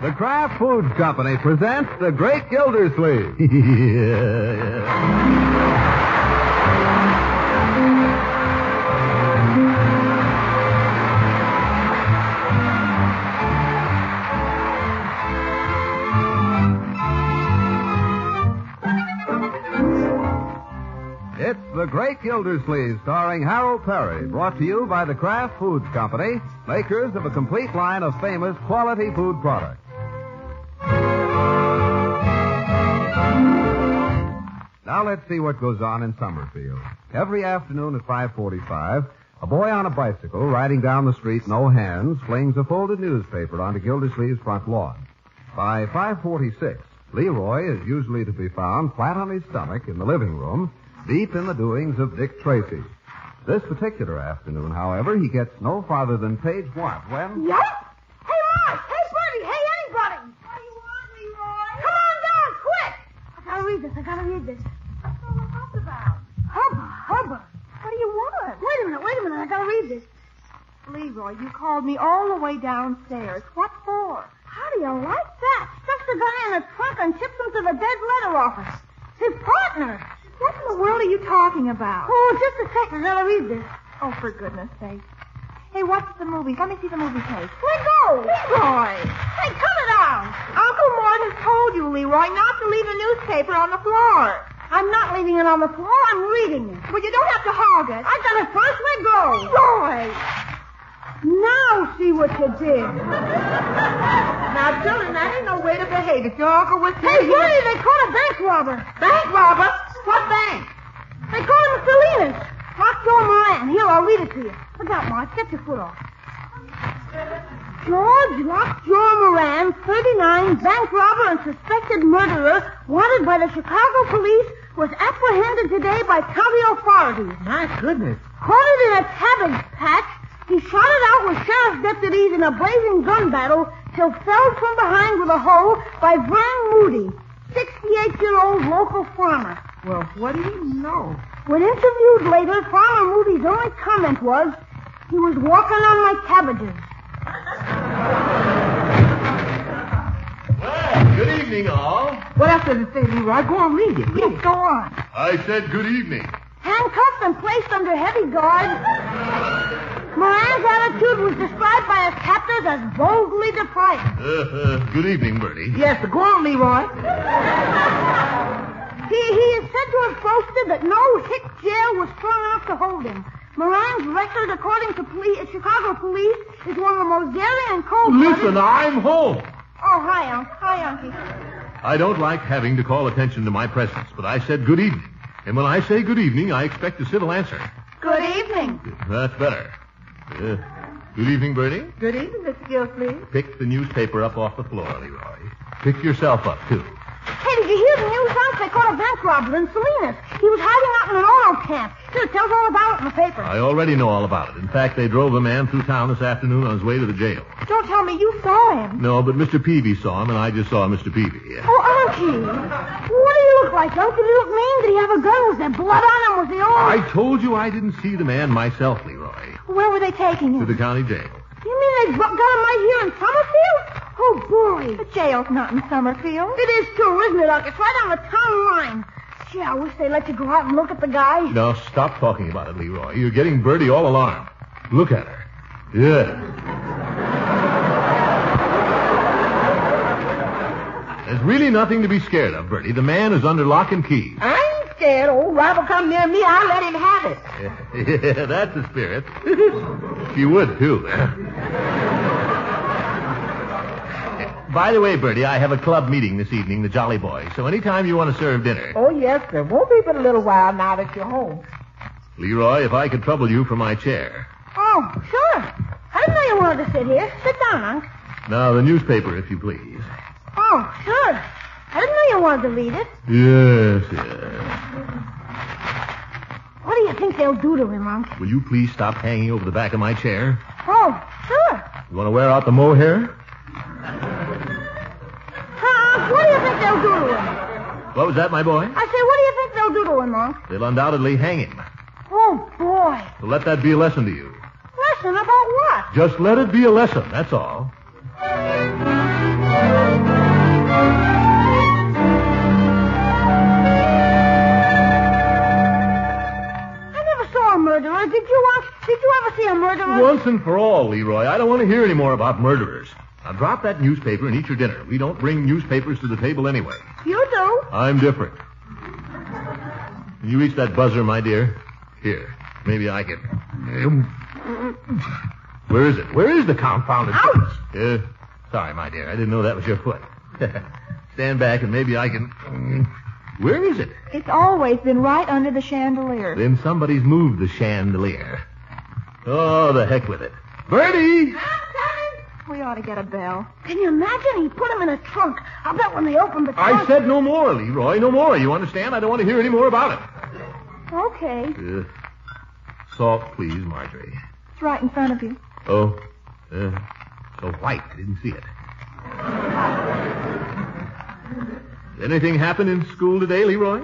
The Kraft Foods Company presents The Great Gildersleeve. It's The Great Gildersleeve, starring Harold Perry, brought to you by the Kraft Foods Company, makers of a complete line of famous quality food products. Now let's see what goes on in Summerfield. Every afternoon at 5:45, a boy on a bicycle riding down the street, no hands, flings a folded newspaper onto Gildersleeve's front lawn. By 5:46, Leroy is usually to be found flat on his stomach in the living room, deep in the doings of Dick Tracy. This particular afternoon, however, he gets no farther than page 1 when... Yep. Hey, Mark! Hey, Bertie! Hey, anybody! What do you want, Leroy? Come on down, quick! I gotta read this. What's about? Hubba. What do you want? Wait a minute. I gotta read this. Leroy, you called me all the way downstairs. What for? How do you like that? Stuffs the guy in a trunk and ships him to the dead letter office. His partner. What in the world are you talking about? Oh, just a second. I gotta read this. Oh, for goodness sake. Hey, what's the movie? Let me see the movie tape. Let go. Leroy! Hey, cut it out. Uncle Mort has told you, Leroy, not to leave the newspaper on the floor. I'm not leaving it on the floor. I'm reading it. Well, you don't have to hog it. I got it first. Let go. Leroy! Now see what you did. Now, children, that ain't no way to behave. If your uncle was here... Hey, Bertie, they caught a bank robber. Bank robber? What bank? They caught him at Salinas. Lockjaw Moran. Here, I'll read it to you. Look out, Mark. Get your foot off. George Lockjaw Moran, 39, bank robber and suspected murderer, wanted by the Chicago police, was apprehended today by county authorities. My goodness. Caught it in a cabbage patch. He shot it out with sheriff's deputies in a blazing gun battle till felled from behind with a hoe by Vern Moody, 68-year-old local farmer. Well, what do you know? When interviewed later, Farmer Moody's only comment was, he was walking on my cabbages. Well, good evening, all. What else does it say, Leroy? Go on, read it. Yes, go on. I said good evening. Handcuffed and placed under heavy guard. Moran's attitude was described by his captors as boldly defiant. Good evening, Bertie. Yes, go on, Leroy. He is said to have boasted that no hick jail was strong enough to hold him. Moran's record, according to Chicago police, is one of the most daring and cold-blooded... Listen, I'm home. Oh, hi, Unc. Hi, Unky. I don't like having to call attention to my presence, but I said good evening. And when I say good evening, I expect a civil answer. Good evening. That's better. Good evening, Bertie. Good evening, Mr. Gildersleeve. Pick the newspaper up off the floor, Leroy. Pick yourself up, too. Hey, did you hear the news, Unc? They caught a bank robber in Salinas. He was hiding out in an auto camp. Here, it tells all about it in the paper. I already know all about it. In fact, they drove a man through town this afternoon on his way to the jail. Don't tell me you saw him. No, but Mr. Peavy saw him, and I just saw Mr. Peavy. Oh, Unky. What do you look like, Unc? Did he look mean? Did he have a gun? Was there blood on him? Was he all... I told you I didn't see the man myself, Leroy. Where were they taking him? To the county jail. You mean they got him right here in Summerfield? Oh, boy. The jail's not in Summerfield. It is, too, isn't it, Unc? It's right on the town line. Gee, I wish they let you go out and look at the guy. Now, stop talking about it, Leroy. You're getting Bertie all alarmed. Look at her. Yeah. There's really nothing to be scared of, Bertie. The man is under lock and key. I ain't scared. Old robber come near me, I'll let him have it. Yeah, that's the spirit. She would, too. By the way, Bertie, I have a club meeting this evening, the Jolly Boys. So anytime you want to serve dinner... Oh, yes, sir. Won't be but a little while now that you're home. Leroy, if I could trouble you for my chair. Oh, sure. I didn't know you wanted to sit here. Sit down, Unc. Now, the newspaper, if you please. Oh, sure. I didn't know you wanted to read it. Yes. What do you think they'll do to him, Unc? Will you please stop hanging over the back of my chair? Oh, sure. You want to wear out the mohair? What do you think they'll do to him? What was that, my boy? I say, what do you think they'll do to him, Unc? They'll undoubtedly hang him. Oh, boy. So let that be a lesson to you. Lesson about what? Just let it be a lesson, that's all. Did you ever see a murderer? Once and for all, Leroy, I don't want to hear any more about murderers. Now drop that newspaper and eat your dinner. We don't bring newspapers to the table anyway. You do. I'm different. Can you reach that buzzer, my dear? Here. Maybe I can. Where is it? Where is the confounded... Ouch! Sorry, my dear. I didn't know that was your foot. Stand back and maybe I can... Where is it? It's always been right under the chandelier. Then somebody's moved the chandelier. Oh, the heck with it. Bertie! We ought to get a bell. Can you imagine? He put him in a trunk. I'll bet when they opened the trunk... I said no more, Leroy. No more. You understand? I don't want to hear any more about it. Okay. Salt, please, Marjorie. It's right in front of you. Oh, so white. I didn't see it. Anything happen in school today, Leroy?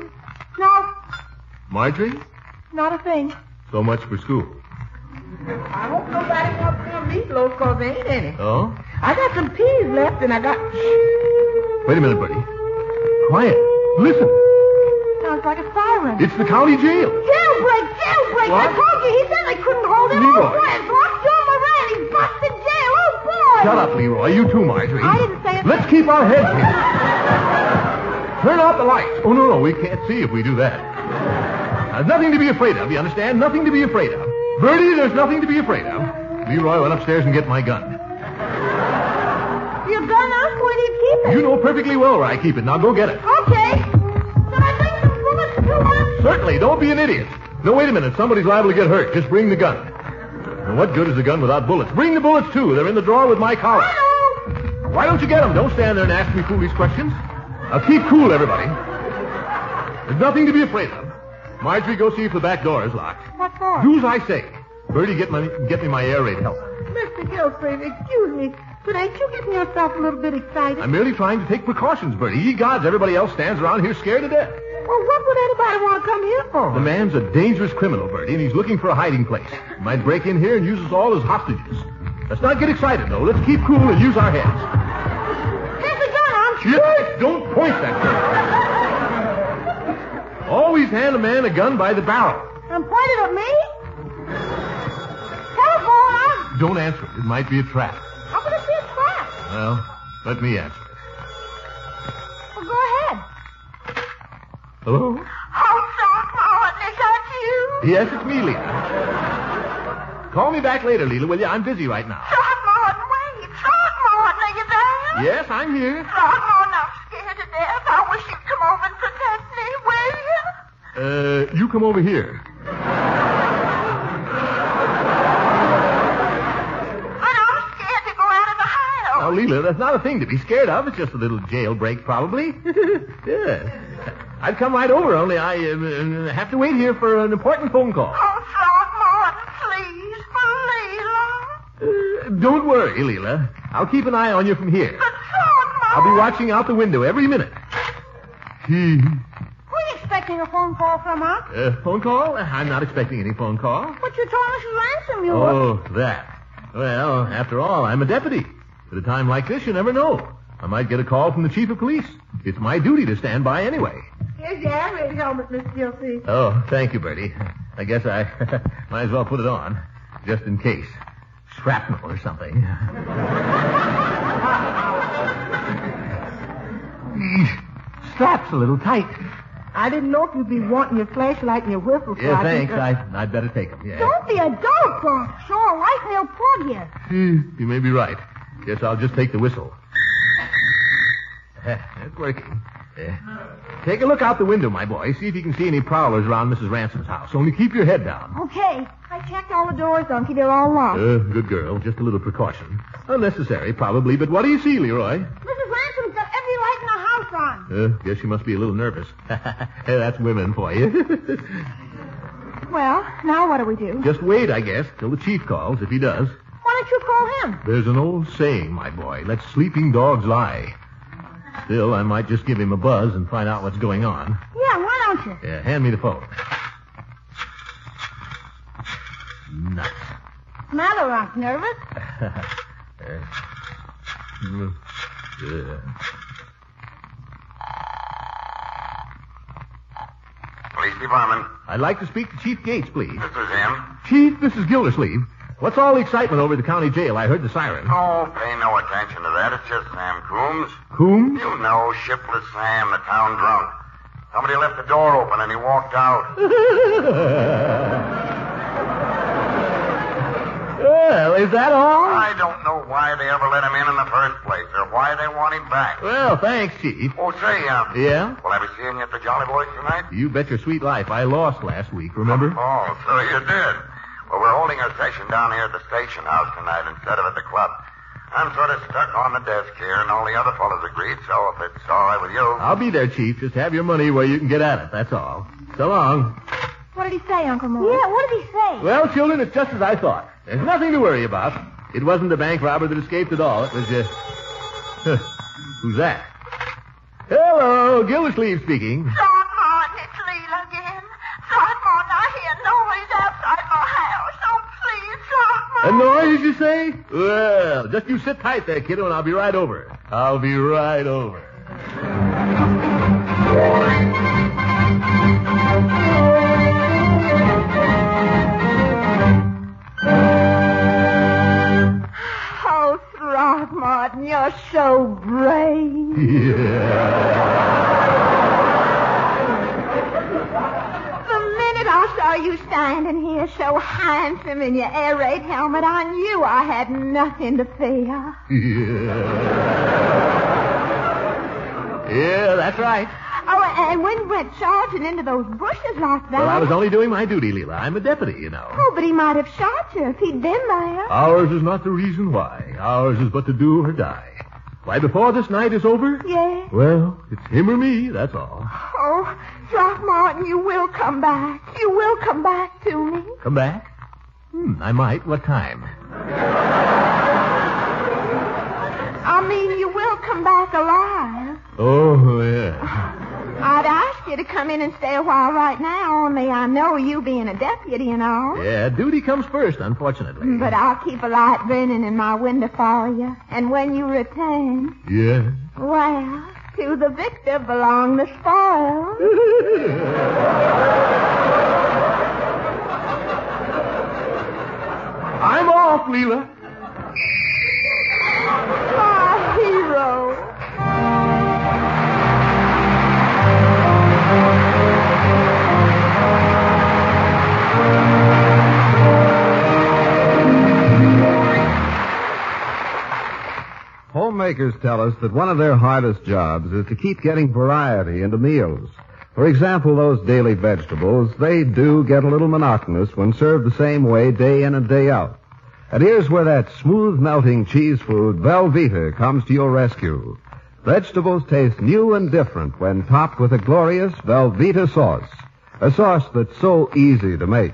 No, Marjorie? not a thing. So much for school. I hope nobody wants some meatloaf because there ain't any. Oh? I got some peas left and I got... Wait a minute, Bertie. Quiet. Listen. Sounds like a siren. It's the county jail. Jailbreak! What? I told you. He said they couldn't hold him. Leroy. Oh, boy, it's locked Joe Moran. He's busted jail. Oh, boy. Shut up, Leroy. You too, Marjorie. I didn't say it. Let's keep our heads here. Turn off the lights. Oh, no. We can't see if we do that. There's nothing to be afraid of, you understand? Nothing to be afraid of. Bertie, there's nothing to be afraid of. Leroy went upstairs and get my gun. Your gun up? Where do you keep it? You know perfectly well where I keep it. Now go get it. Okay. Should I bring some bullets to him? Certainly. Don't be an idiot. No, wait a minute. Somebody's liable to get hurt. Just bring the gun. And what good is a gun without bullets? Bring the bullets, too. They're in the drawer with my collar. Hello. Why don't you get them? Don't stand there and ask me foolish questions. Now keep cool, everybody. There's nothing to be afraid of. Marjorie, go see if the back door is locked. What for? Do as I say. Bertie, get me my air raid help. Mr. Gildersleeve, excuse me, but ain't you getting yourself a little bit excited? I'm merely trying to take precautions, Bertie. Ye gods, everybody else stands around here scared to death. Well, what would anybody want to come here for? The man's a dangerous criminal, Bertie, and he's looking for a hiding place. He might break in here and use us all as hostages. Let's not get excited, though. Let's keep cool and use our heads. Here's the gun, Arm. Yes, don't point that gun. Always hand a man a gun by the barrel. And pointed at me? Telephone, Arm. Don't answer it. It might be a trap. How could it be a trap? Well, let me answer it. Well, go ahead. Hello? Oh, Throckmorton, is that you? Yes, it's me, Leela. Call me back later, Leela, will you? I'm busy right now. Throckmorton, wait. Throckmorton, are you there? Yes, I'm here. Throckmorton, I'm scared to death. I wish you'd come over and protect me, will you? You come over here. But I'm scared to go out of the hideout. Now, Leela, that's not a thing to be scared of. It's just a little jailbreak, probably. Yeah. I'd come right over, only I have to wait here for an important phone call. Oh, Throckmorton, please, for Leela. Don't worry, Leela. I'll keep an eye on you from here. But Throckmorton... I'll be watching out the window every minute. Were you expecting a phone call from her? Phone call? I'm not expecting any phone call. But you told Mrs. Ransom you were... Oh, that. Well, after all, I'm a deputy. At a time like this, you never know. I might get a call from the chief of police. It's my duty to stand by anyway. Here's your air raid helmet, Mr. Gildersleeve. Oh, thank you, Bertie. I guess I might as well put it on, just in case. Shrapnel or something. Strap's a little tight. I didn't know if you'd be wanting your flashlight and your whistle. So Yeah, I thanks. think, I'd better take them, yeah. Don't be a dope, Bronx. Show a light and they'll plug you. You may be right. Guess I'll just take the whistle. It's working. Take a look out the window, my boy. See if you can see any prowlers around Mrs. Ransom's house. Only keep your head down. Okay. I checked all the doors, Unky. They're all locked. Good girl. Just a little precaution. Unnecessary, probably, but what do you see, Leroy? Mrs. Ransom's got every light in the house on. Guess you must be a little nervous. That's women for you. Well, now what do we do? Just wait, I guess, till the chief calls, if he does. Why don't you call him? There's an old saying, my boy. Let sleeping dogs lie. Still, I might just give him a buzz and find out what's going on. Yeah, why don't you? Yeah, hand me the phone. Nuts. Matter, Unc, nervous? Police Department. I'd like to speak to Chief Gates, please. This is him. Chief, this is Gildersleeve. What's all the excitement over at the county jail? I heard the siren. Oh, pay no attention to that. It's just Sam Coombs. Coombs? You know, Shiftless Sam, the town drunk. Somebody left the door open and he walked out. Well, is that all? I don't know why they ever let him in the first place or why they want him back. Well, thanks, Chief. Oh, say, Yeah? will I be seeing you at the Jolly Boys tonight? You bet your sweet life. I lost last week, remember? Oh, so you did. Well, we're holding a session down here at the station house tonight instead of at the club. I'm sort of stuck on the desk here, and all the other fellows agreed, so if it's all right with you... I'll be there, Chief. Just have your money where you can get at it, that's all. So long. What did he say, Uncle Mort? Yeah, what did he say? Well, children, it's just as I thought. There's nothing to worry about. It wasn't the bank robber that escaped at all. It was who's that? Hello, Gildersleeve speaking. Throckmorton, it's Leela again. Throckmorton, I hear noise outside my house. Oh, please, A Throckmorton. noise, you say? Well, just you sit tight there, kiddo, and I'll be right over. I'll be right over. Oh, Throckmorton, you're so brave. The minute I saw you standing here so handsome in your air raid helmet, I knew I had nothing to fear. Yeah, that's right. Oh, and when you went charging into those bushes like that... Well, I was only doing my duty, Leela. I'm a deputy, you know. Oh, but he might have shot you if he'd been there. Ours is not the reason why. Ours is but to do or die. Why, before this night is over? Yeah. Well, it's him or me, that's all. Oh, Throckmorton, you will come back. You will come back to me. Come back? I might. What time? I mean, you will come back alive. Oh, yeah. I'd ask you to come in and stay a while right now, only I know you being a deputy and all. Yeah, duty comes first, unfortunately. But I'll keep a light burning in my window for you. And when you return, Yeah. well, to the victor belong the spoils. I'm off, Leela. My hero. Homemakers tell us that one of their hardest jobs is to keep getting variety into meals. For example, those daily vegetables, they do get a little monotonous when served the same way day in and day out. And here's where that smooth-melting cheese food, Velveeta, comes to your rescue. Vegetables taste new and different when topped with a glorious Velveeta sauce. A sauce that's so easy to make.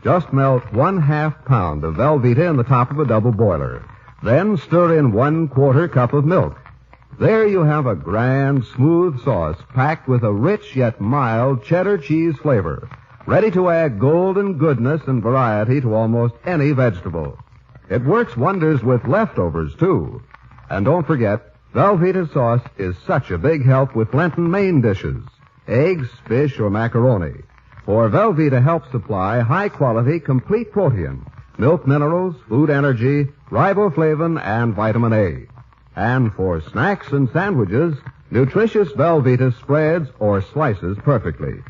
Just melt 1/2 pound of Velveeta in the top of a double boiler. Then stir in 1/4 cup of milk. There you have a grand, smooth sauce packed with a rich yet mild cheddar cheese flavor, ready to add golden goodness and variety to almost any vegetable. It works wonders with leftovers, too. And don't forget, Velveeta sauce is such a big help with Lenten main dishes, eggs, fish, or macaroni. For Velveeta helps supply high-quality, complete protein, milk minerals, food energy, riboflavin, and vitamin A. And for snacks and sandwiches, nutritious Velveeta spreads or slices perfectly.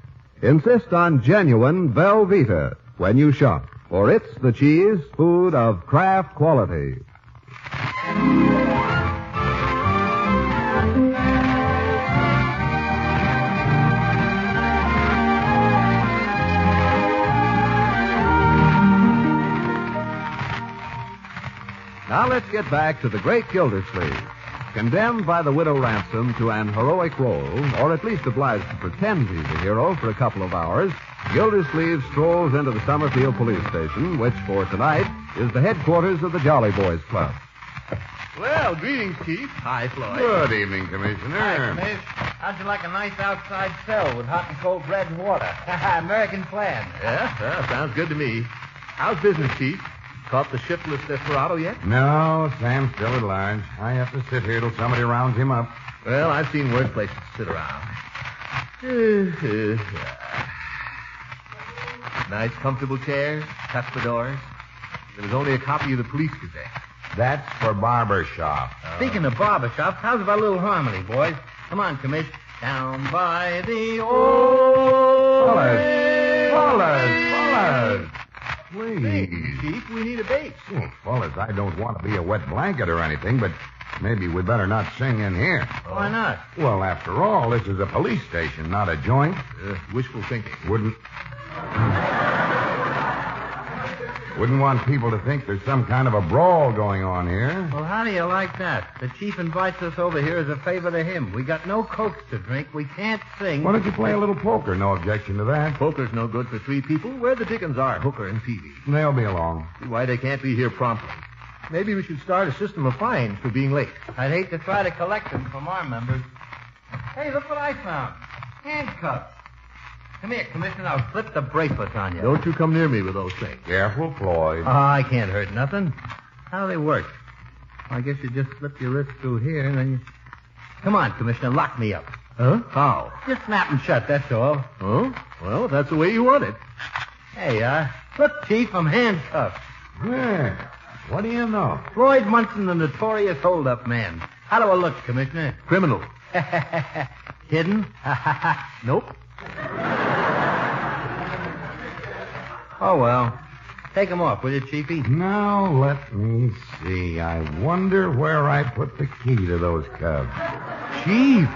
Insist on genuine Velveeta when you shop, for it's the cheese food of craft quality. Now let's get back to the great Gildersleeve. Condemned by the widow Ransom to an heroic role, or at least obliged to pretend he's a hero for a couple of hours, Gildersleeve strolls into the Summerfield Police Station, which for tonight is the headquarters of the Jolly Boys Club. Well, greetings, Chief. Hi, Floyd. Good evening, Commissioner. Miss. How'd you like a nice outside cell with hot and cold bread and water? American plan. Yeah, sounds good to me. How's business, Chief? Caught the shiftless desperado yet? No, Sam's still at large. I have to sit here till somebody rounds him up. Well, I've seen worse places to sit around. Nice, comfortable chairs, cuspidors. There was only a copy of the Police Gazette. That's for barber shop. Speaking of barber shops, how's about a little harmony, boys? Come on, Commish. Down by the old... Fellas. Hey, Please. Chief, we need a bass. Oh, fellas, I don't want to be a wet blanket or anything, but maybe we better not sing in here. Why not? Well, after all, this is a police station, not a joint. Wishful thinking. Wouldn't want people to think there's some kind of a brawl going on here. Well, how do you like that? The chief invites us over here as a favor to him. We got no cokes to drink. We can't sing. Why don't you play a little poker? No objection to that. Poker's no good for three people. Where the dickens are Hooker and Peavy? They'll be along. See why they can't be here promptly. Maybe we should start a system of fines for being late. I'd hate to try to collect them from our members. Hey, look what I found. Handcuffs. Come here, Commissioner. I'll slip the bracelets on you. Don't you come near me with those things. Careful, Floyd. Oh, I can't hurt nothing. How do they work? Well, I guess you just slip your wrist through here, and then you... Come on, Commissioner, lock me up. Huh? How? Just snap them shut, that's all. Oh? Well, if that's the way you want it. Hey, look, Chief, I'm handcuffed. Yeah. What do you know? Floyd Munson, the notorious hold-up man. How do I look, Commissioner? Criminal. Hidden? Nope. Oh, well. Take them off, will you, Chiefy? Now, let me see. I wonder where I put the key to those cubs. Chief.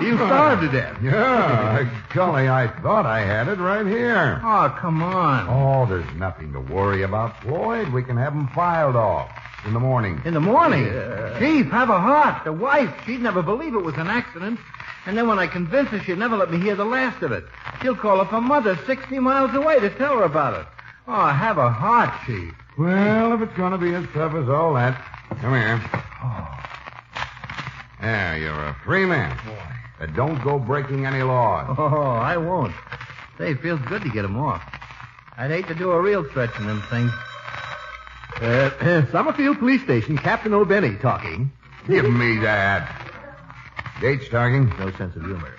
You starved to death. Yeah, golly, I thought I had it right here. Oh, come on. Oh, there's nothing to worry about, Floyd. We can have them filed off in the morning. In the morning? Yeah. Chief, have a heart. The wife, she'd never believe it was an accident. And then when I convince her, she'd never let me hear the last of it. She'll call up her mother 60 miles away to tell her about it. Oh, have a heart, Chief. Well, if it's going to be as tough as all that, come here. Yeah, you're a free man. Don't go breaking any laws. Oh, I won't. Say, it feels good to get him off. I'd hate to do a real stretch in them things. Summerfield Police Station, Captain O'Benny talking. Give me that. Gates talking. No sense of humor.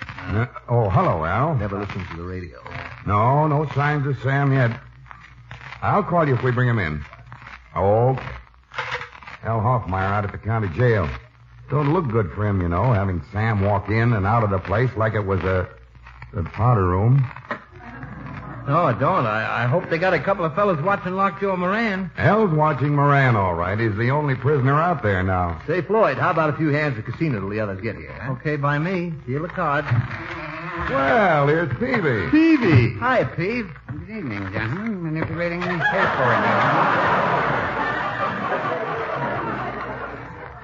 Hello, Al. Never listens to the radio. No signs of Sam yet. I'll call you if we bring him in. Oh, Al Hoffmeyer out at the county jail. Don't look good for him, you know, having Sam walk in and out of the place like it was a powder room. No, it don't. I hope they got a couple of fellas watching Lockjaw Moran. Al's watching Moran, all right. He's the only prisoner out there now. Say, Floyd, how about a few hands at casino till the others get here? Huh? Okay, by me. Deal the card. Well, here's Peavy. Peavy. Hi, Peave. Good evening, gentlemen. Manipulating these paperwork.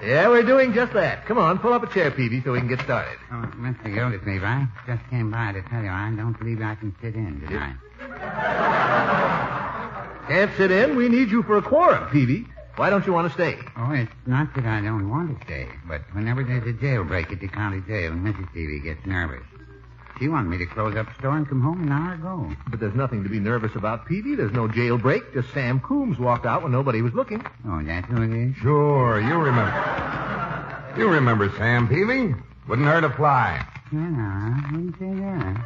Yeah, we're doing just that. Come on, pull up a chair, Peavy, so we can get started. Oh, Mr. Gildersleeve, I just came by to tell you I don't believe I can sit in tonight. Can't sit in? We need you for a quorum, Peavy. Why don't you want to stay? Oh, it's not that I don't want to stay, but whenever there's a jailbreak at the county jail, Mrs. Peavy gets nervous. She wanted me to close up the store and come home an hour ago. But there's nothing to be nervous about, Peavy. There's no jailbreak. Just Sam Coombs walked out when nobody was looking. Oh, that's who it is? Sure, you remember. You remember Sam Peavy? Wouldn't hurt a fly. Yeah, I wouldn't say that.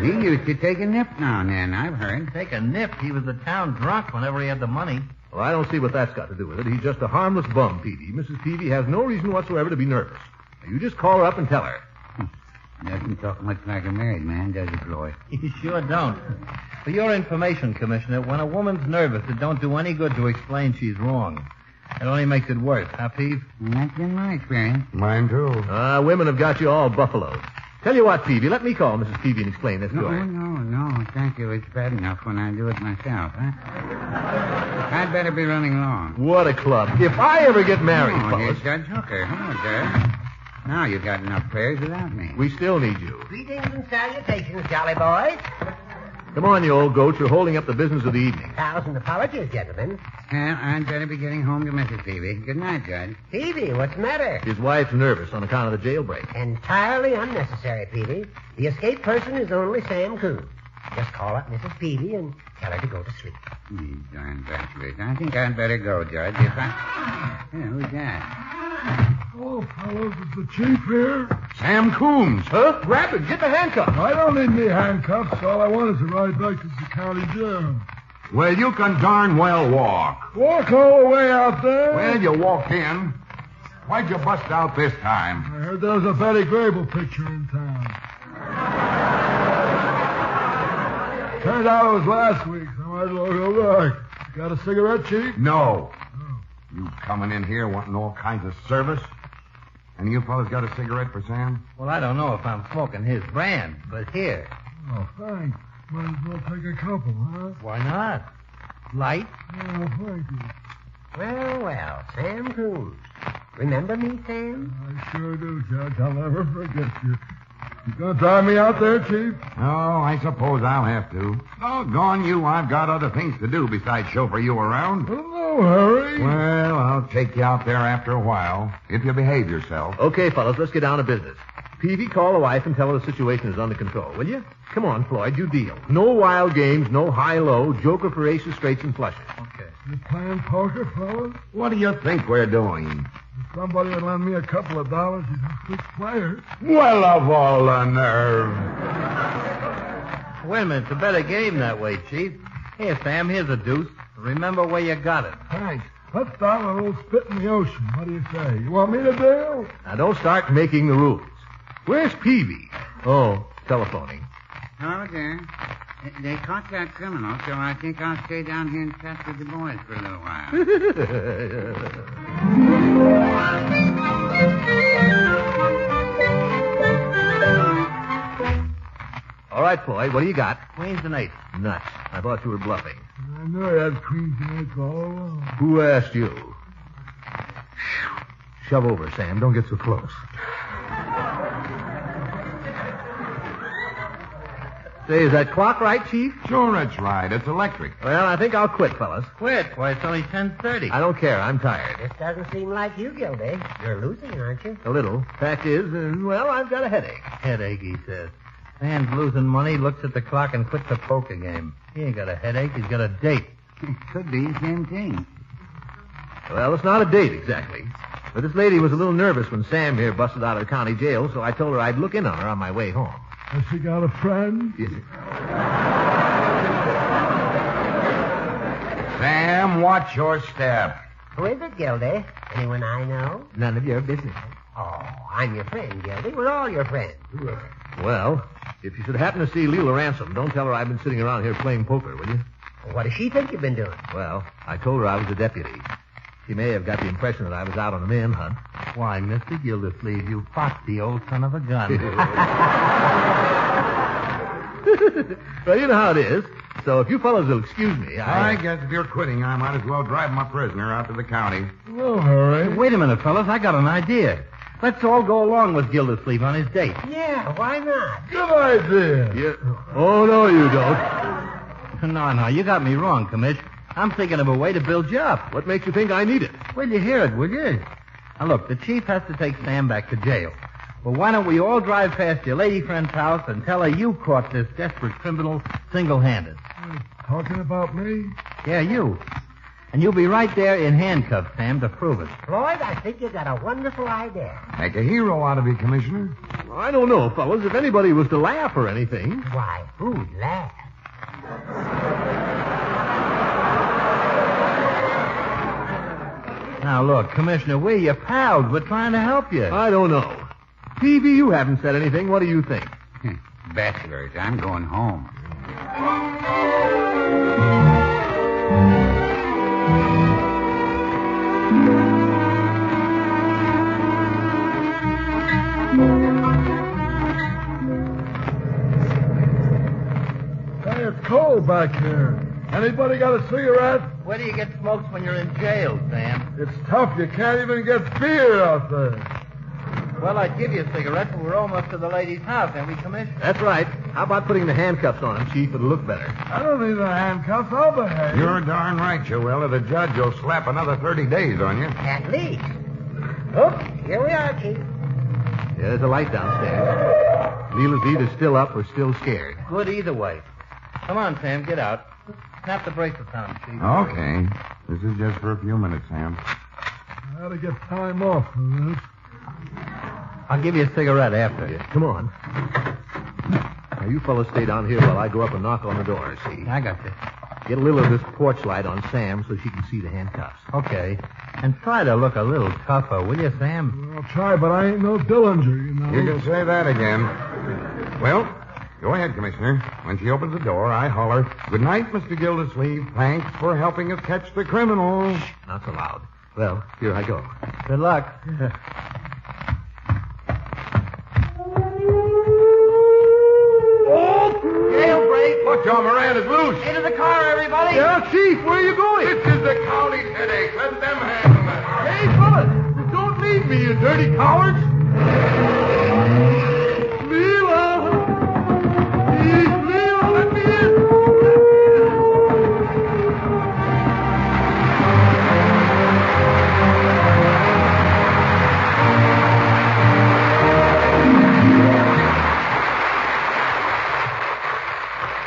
He used to take a nip now and then, I've heard. Take a nip. He was the town drunk whenever he had the money. Well, I don't see what that's got to do with it. He's just a harmless bum, Peavy. Mrs. Peavy has no reason whatsoever to be nervous. You just call her up and tell her. Doesn't talk much like a married man, does it, Floyd? You sure don't. For your information, Commissioner, when a woman's nervous, it don't do any good to explain she's wrong. It only makes it worse, huh, Peave? That's been my experience. Mine, too. Women have got you all buffaloed. Tell you what, Peavy, let me call Mrs. Peavy and explain this to her. No, thank you. It's bad enough when I do it myself, huh? I'd better be running along. What a club. If I ever get married, Oh, fellas. here's Judge Hooker. Hello, Judge. Now you've got enough prayers without me. We still need you. Greetings and salutations, jolly boys. Come on, you old goat. You're holding up the business of the evening. 1,000 apologies, gentlemen. Well, I'd better be getting home to Mrs. Peavy. Good night, Judge. Peavy, what's the matter? His wife's nervous on account of the jailbreak. Entirely unnecessary, Peavy. The escaped person is only Sam Coombs. Just call up Mrs. Peavy and tell her to go to sleep. You darn bachelors. I think I'd better go, Judge. If I... Hey, who's that? Hello, fellas. Is the chief here? Sam Coombs. Huh? Grab it. Get the handcuffs. I don't need any handcuffs. All I want is a ride back to the county jail. Well, you can darn well walk. Walk all the way out there? Well, you walk in. Why'd you bust out this time? I heard there was a Betty Grable picture in town. Turned out it was last week, so I might as well go back. Got a cigarette, Chief? No. You coming in here wanting all kinds of service? And you fellas got a cigarette for Sam? Well, I don't know if I'm smoking his brand, but here. Oh, thanks. Might as well take a couple, huh? Why not? Light? Oh, thank you. Well, Sam Coombs. Remember me, Sam? I sure do, Judge. I'll never forget you. You gonna drive me out there, Chief? Oh, I suppose I'll have to. Doggone you, I've got other things to do besides chauffeur you around. Well, no hurry. Well, I'll take you out there after a while, if you behave yourself. Okay, fellas, let's get down to business. Peavy, call the wife and tell her the situation is under control, will you? Come on, Floyd, you deal. No wild games, no high-low, joker for aces, straights, and flushes. Okay. You playing poker, fellas? What do you think we're doing? If somebody would lend me a couple of dollars, he's a quick player. Well, of all the nerve. Wait a minute. It's a better game that way, Chief. Here, Sam, here's a deuce. Remember where you got it. Thanks. Let's start with a little spit in the ocean. What do you say? You want me to deal? Now, don't start making the rules. Where's Peavy? Oh, telephoning. Oh, dear. They caught that criminal, so I think I'll stay down here and chat with the boys for a little while. All right, Floyd, what do you got? Queens and eights. Nuts. I thought you were bluffing. I know you had queens and eights all along. Who asked you? Shove over, Sam. Don't get so close. Say, is that clock right, Chief? Sure, it's right. It's electric. Well, I think I'll quit, fellas. Quit? Why, it's only 10:30. I don't care. I'm tired. This doesn't seem like you, Gildy. You're losing, aren't you? A little. Fact is, well, I've got a headache. Headache, he says. Man's losing money, looks at the clock, and quits the poker game. He ain't got a headache. He's got a date. Could be the same thing. Well, it's not a date, exactly. But this lady was a little nervous when Sam here busted out of the county jail, so I told her I'd look in on her on my way home. Has she got a friend? Yes. Sam, watch your step. Who is it, Gildy? Anyone I know? None of your business. Oh, I'm your friend, Gildy. We're all your friends. Who is it? Well, if you should happen to see Leela Ransom, don't tell her I've been sitting around here playing poker, will you? What does she think you've been doing? Well, I told her I was a deputy. She may have got the impression that I was out on a manhunt. Why, Mr. Gildersleeve, you foxy old son of a gun. Well, you know how it is. So if you fellows will excuse me, I guess if you're quitting, I might as well drive my prisoner out to the county. No hurry. Wait a minute, fellas. I got an idea. Let's all go along with Gildersleeve on his date. Yeah, why not? Good idea. Yeah. Oh, no, you don't. No, you got me wrong, Commish. I'm thinking of a way to build you up. What makes you think I need it? Will you hear it, will you? Now, look, the chief has to take Sam back to jail. Well, why don't we all drive past your lady friend's house and tell her you caught this desperate criminal single-handed? Talking about me? Yeah, you. And you'll be right there in handcuffs, Sam, to prove it. Floyd, I think you got a wonderful idea. Make a hero out of you, Commissioner. I don't know, fellas. If anybody was to laugh or anything. Why, who'd laugh? Now, look, Commissioner, we're your pals. We're trying to help you. I don't know. Peavy, you haven't said anything. What do you think? Bachelors, I'm going home. Hey, it's cold back here. Anybody got a cigarette? Where do you get smokes when you're in jail, Sam? It's tough. You can't even get beer out there. Well, I'd give you a cigarette, but we're almost to the lady's house, ain't we, Commissioner? That's right. How about putting the handcuffs on him, Chief? It'll look better. I don't need the handcuffs. I'll behave. You're darn right, Joella. The judge will slap another 30 days on you. At least. Oh, here we are, Chief. Yeah, there's a light downstairs. Leela's either still up or still scared. Good either way. Come on, Sam, get out. Snap the bracelets on him, Chief. Okay. This is just for a few minutes, Sam. I ought to get time off for this. I'll give you a cigarette after. Yeah, come on. Now, you fellas stay down here while I go up and knock on the door, see? I got this. Get a little of this porch light on Sam so she can see the handcuffs. Okay. And try to look a little tougher, will you, Sam? I'll try, but I ain't no Dillinger, you know. You can say that again. Well, go ahead, Commissioner. When she opens the door, I holler, "Good night, Mr. Gildersleeve. Thanks for helping us catch the criminal." Not so loud. Well, here I go. Good luck. Jailbreak! Look, Joe Moran is loose. Into the car, everybody! Yeah, Chief, where are you going? This is the county's headache. Let them handle it. Hey, fellas, don't leave me, you dirty cowards! Leela! Leela, let me in!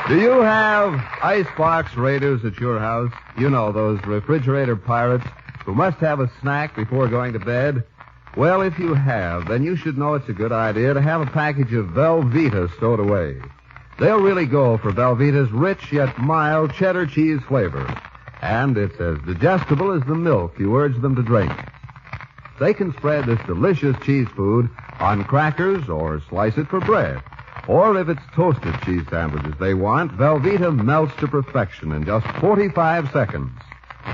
Do you have icebox raiders at your house? You know, those refrigerator pirates who must have a snack before going to bed? Well, if you have, then you should know it's a good idea to have a package of Velveeta stowed away. They'll really go for Velveeta's rich yet mild cheddar cheese flavor. And it's as digestible as the milk you urge them to drink. They can spread this delicious cheese food on crackers or slice it for bread. Or if it's toasted cheese sandwiches they want, Velveeta melts to perfection in just 45 seconds.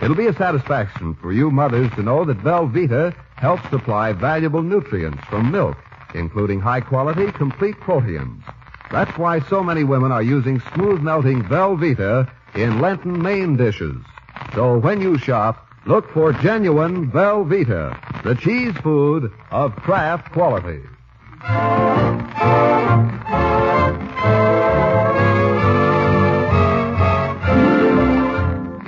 It'll be a satisfaction for you mothers to know that Velveeta helps supply valuable nutrients from milk, including high-quality, complete proteins. That's why so many women are using smooth-melting Velveeta in Lenten main dishes. So when you shop, look for genuine Velveeta, the cheese food of Kraft quality.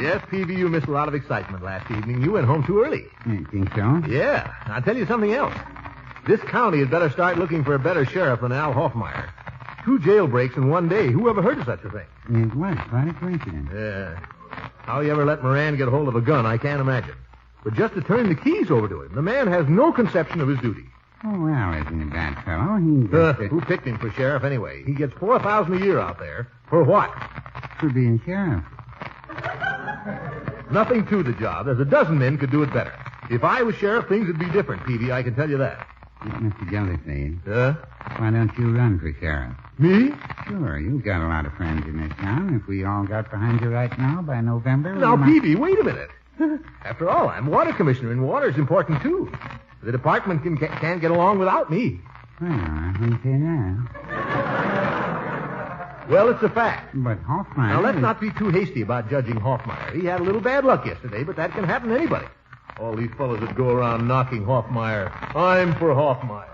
Yes, Peavy, you missed a lot of excitement last evening. You went home too early. You think so? Yeah. I'll tell you something else. This county had better start looking for a better sheriff than Al Hoffmeyer. 2 jailbreaks in one day. Who ever heard of such a thing? It was quite a coincidence. Yeah. How you ever let Moran get hold of a gun, I can't imagine. But just to turn the keys over to him, the man has no conception of his duty. Oh, well, isn't a bad fellow. He Who picked him for sheriff anyway? He gets $4,000 a year out there. For what? for being sheriff. Nothing to the job. There's a dozen men could do it better. If I was sheriff, things would be different, Peavy. I can tell you that. Mr. Gildersleeve, Huh? why don't you run for sheriff? Me? Sure, you've got a lot of friends in this town. If we all got behind you right now, by November... Now, we might- Peavy, wait a minute. After all, I'm water commissioner, and water's important, too. The department can't get along without me. Well, I wouldn't say that. Well, it's a fact. But Hoffmeyer... Now, let's not be too hasty about judging Hoffmeyer. He had a little bad luck yesterday, but that can happen to anybody. All these fellows that go around knocking Hoffmeyer. I'm for Hoffmeyer.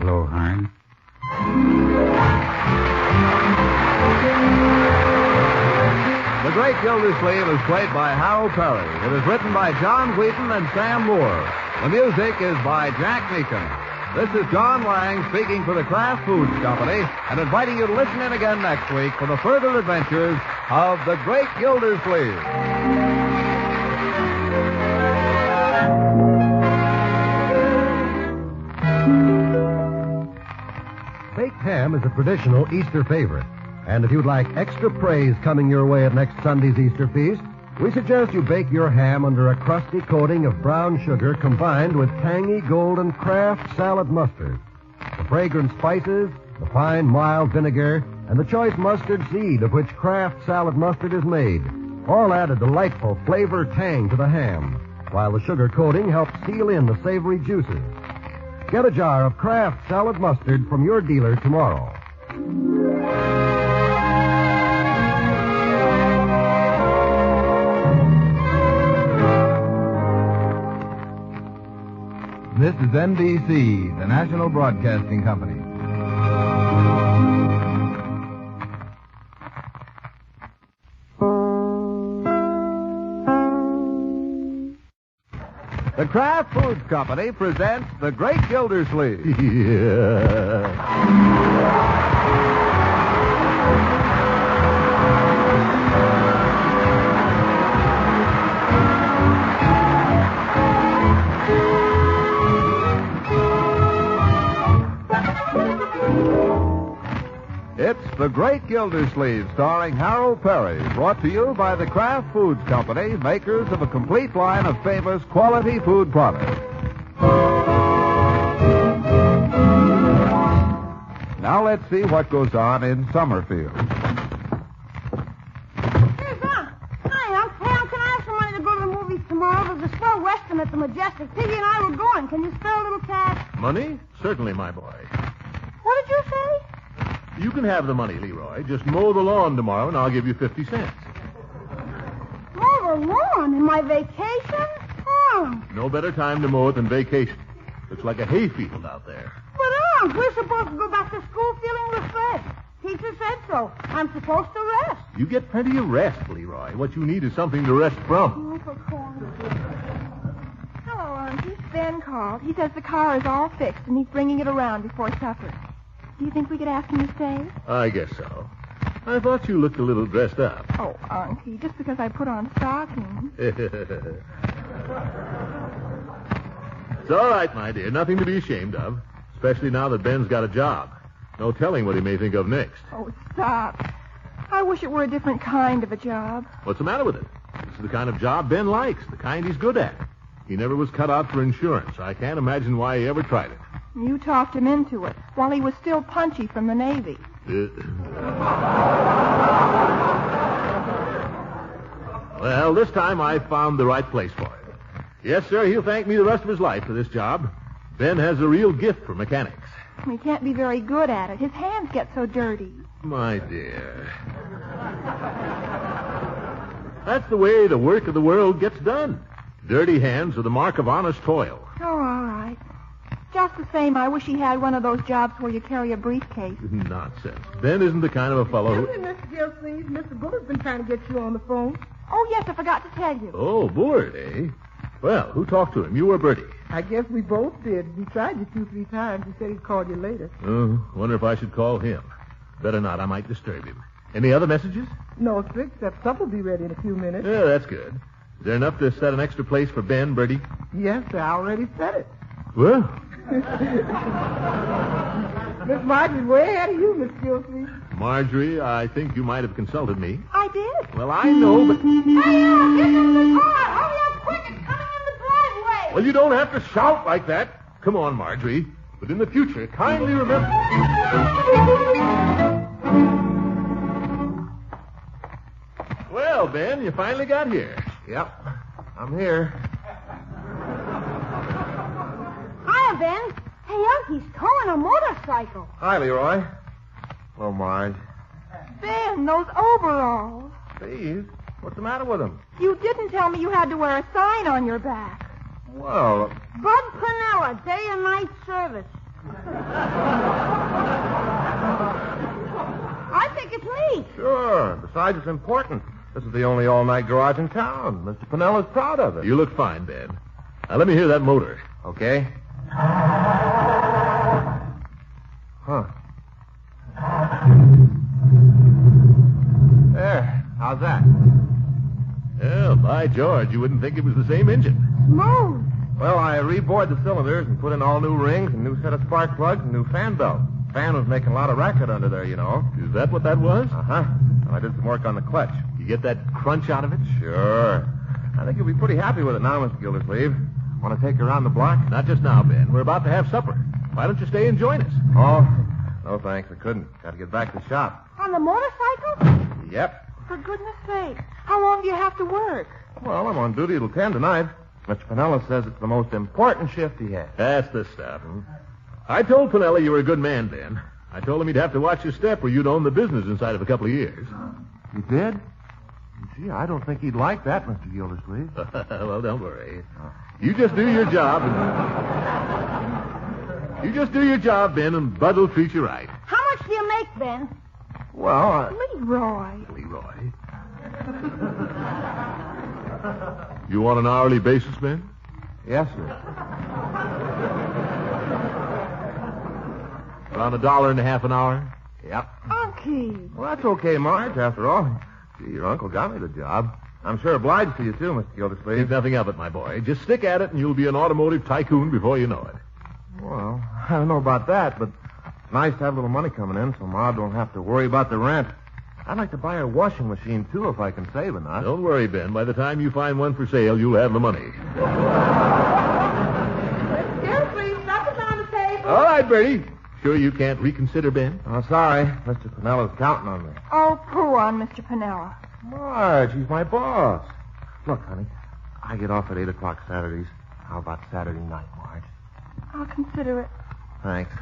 Blow hard. The Great Gildersleeve is played by Harold Perry. It is written by John Wheaton and Sam Moore. The music is by Jack Meakin. This is John Lang speaking for the Kraft Foods Company and inviting you to listen in again next week for the further adventures of the Great Gildersleeve. Baked ham is a traditional Easter favorite. And if you'd like extra praise coming your way at next Sunday's Easter feast, we suggest you bake your ham under a crusty coating of brown sugar combined with tangy golden Kraft salad mustard. The fragrant spices, the fine mild vinegar, and the choice mustard seed of which Kraft salad mustard is made all add a delightful flavor tang to the ham, while the sugar coating helps seal in the savory juices. Get a jar of Kraft salad mustard from your dealer tomorrow. This is NBC, the National Broadcasting Company. The Kraft Foods Company presents The Great Gildersleeve. The Great Gildersleeve, starring Harold Perry, brought to you by the Kraft Foods Company, makers of a complete line of famous quality food products. Now let's see what goes on in Summerfield. Here's Unc. Hi, Unc. Hey, Unc, can I have some money to go to the movies tomorrow? There's a swell western at the Majestic. Piggy and I were going. Can you spare a little cash? Money? Certainly, my boy. What did you say? You can have the money, Leroy. Just mow the lawn tomorrow, and I'll give you 50 cents. Mow the lawn in my vacation? Oh. No better time to mow it than vacation. Looks like a hayfield out there. But, Unc, we're supposed to go back to school feeling refreshed. Teacher said so. I'm supposed to rest. You get plenty of rest, Leroy. What you need is something to rest from. Oh, for corn. Hello, Auntie. Ben called. He says the car is all fixed, and he's bringing it around before supper. Do you think we could ask him to stay? I guess so. I thought you looked a little dressed up. Oh, Auntie, just because I put on stockings. It's all right, my dear. Nothing to be ashamed of. Especially now that Ben's got a job. No telling what he may think of next. Oh, stop. I wish it were a different kind of a job. What's the matter with it? This is the kind of job Ben likes, the kind he's good at. He never was cut out for insurance. I can't imagine why he ever tried it. You talked him into it while he was still punchy from the Navy. Well, this time I found the right place for him. Yes, sir, he'll thank me the rest of his life for this job. Ben has a real gift for mechanics. He can't be very good at it. His hands get so dirty. My dear. That's the way the work of the world gets done. Dirty hands are the mark of honest toil. Oh, all right. Just the same, I wish he had one of those jobs where you carry a briefcase. Nonsense. Ben isn't the kind of a fellow who... Hey, Mr. Gildersleeve. Mr. Bullard's been trying to get you on the phone. Oh, yes, I forgot to tell you. Oh, Bullard, eh? Well, who talked to him, you or Bertie? I guess we both did. We tried you 2-3 times. He said he'd call you later. Oh, wonder if I should call him. Better not. I might disturb him. Any other messages? No, sir, except supper will be ready in a few minutes. Yeah, that's good. Is there enough to set an extra place for Ben, Bertie? Yes, sir, I already said it. Well... Miss Marjorie's way ahead of you, Miss Gildersleeve. Marjorie, I think you might have consulted me. I did. Well, I know, but... Hey, get in the car. Hurry up quick. It's coming in the driveway. Well, you don't have to shout like that. Come on, Marjorie. But in the future, kindly remember... Well, Ben, you finally got here. Yep, I'm here. Hiya, Ben. Hey, Unc, he's towing a motorcycle. Hi, Leroy. Hello, Marge. Ben, those overalls. Steve, what's the matter with him? You didn't tell me you had to wear a sign on your back. Well, Bud Pernella, day and night service. I think it's neat. sure. Besides, it's important. This is the only all-night garage in town. Mr. Pinella's proud of it. You look fine, Ben. Now, let me hear that motor. Okay. Huh. There. How's that? Well, by George, you wouldn't think it was the same engine. Smooth. Well, I rebored the cylinders and put in all new rings, a new set of spark plugs, and new fan belt. Fan was making a lot of racket under there, you know. Is that what that was? Uh-huh. I did some work on the clutch. You get that crunch out of it? Sure. I think you'll be pretty happy with it now, Mr. Gildersleeve. Want to take you around the block? Not just now, Ben. We're about to have supper. Why don't you stay and join us? Oh, no thanks. I couldn't. Got to get back to the shop. On the motorcycle? Yep. For goodness sake, how long do you have to work? Well, I'm on duty till 10 tonight. Mr. Pinella says it's the most important shift he has. That's the stuff. I told Pinella you were a good man, Ben. I told him he'd have to watch his step or you'd own the business inside of a couple of years. You did? Gee, I don't think he'd like that, Mr. Gildersleeve. Well, don't worry. You just do your job You just do your job, Ben, and Bud will treat you right. How much do you make, Ben? Well, Leroy. Leroy. You want an hourly basis, Ben? Yes, sir. Around $1.50 an hour? Yep. Unky. Well, that's okay, Marge, after all. Gee, your uncle got me the job. I'm sure obliged to you, too, Mr. Gildersleeve. Think nothing of it, my boy. Just stick at it, and you'll be an automotive tycoon before you know it. Well, I don't know about that, but Nice to have a little money coming in so Ma don't have to worry about the rent. I'd like to buy a washing machine, too, if I can save enough. Don't worry, Ben. By the time you find one for sale, you'll have the money. Gildersleeve, supper's on the table. All right, Bertie. Sure you can't reconsider, Ben? Oh, sorry. Mr. Pinella's counting on me. Oh, pooh on Mr. Pinella. Marge, he's my boss. Look, honey, I get off at 8 o'clock Saturdays. How about Saturday night, Marge? I'll consider it. Thanks.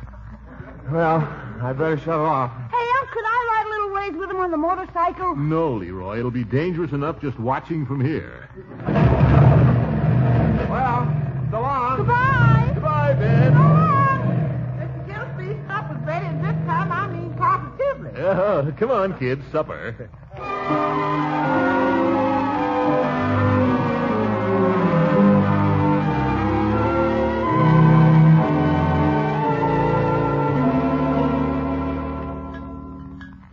Well, I better shut off. Hey, could I ride a little ways with him on the motorcycle? No, Leroy. It'll be dangerous enough just watching from here. Well, so long. Goodbye. Goodbye, Ben. So long. Mr. Gildersleeve's supper's ready, and this time I mean positively. Come on, kids. Supper.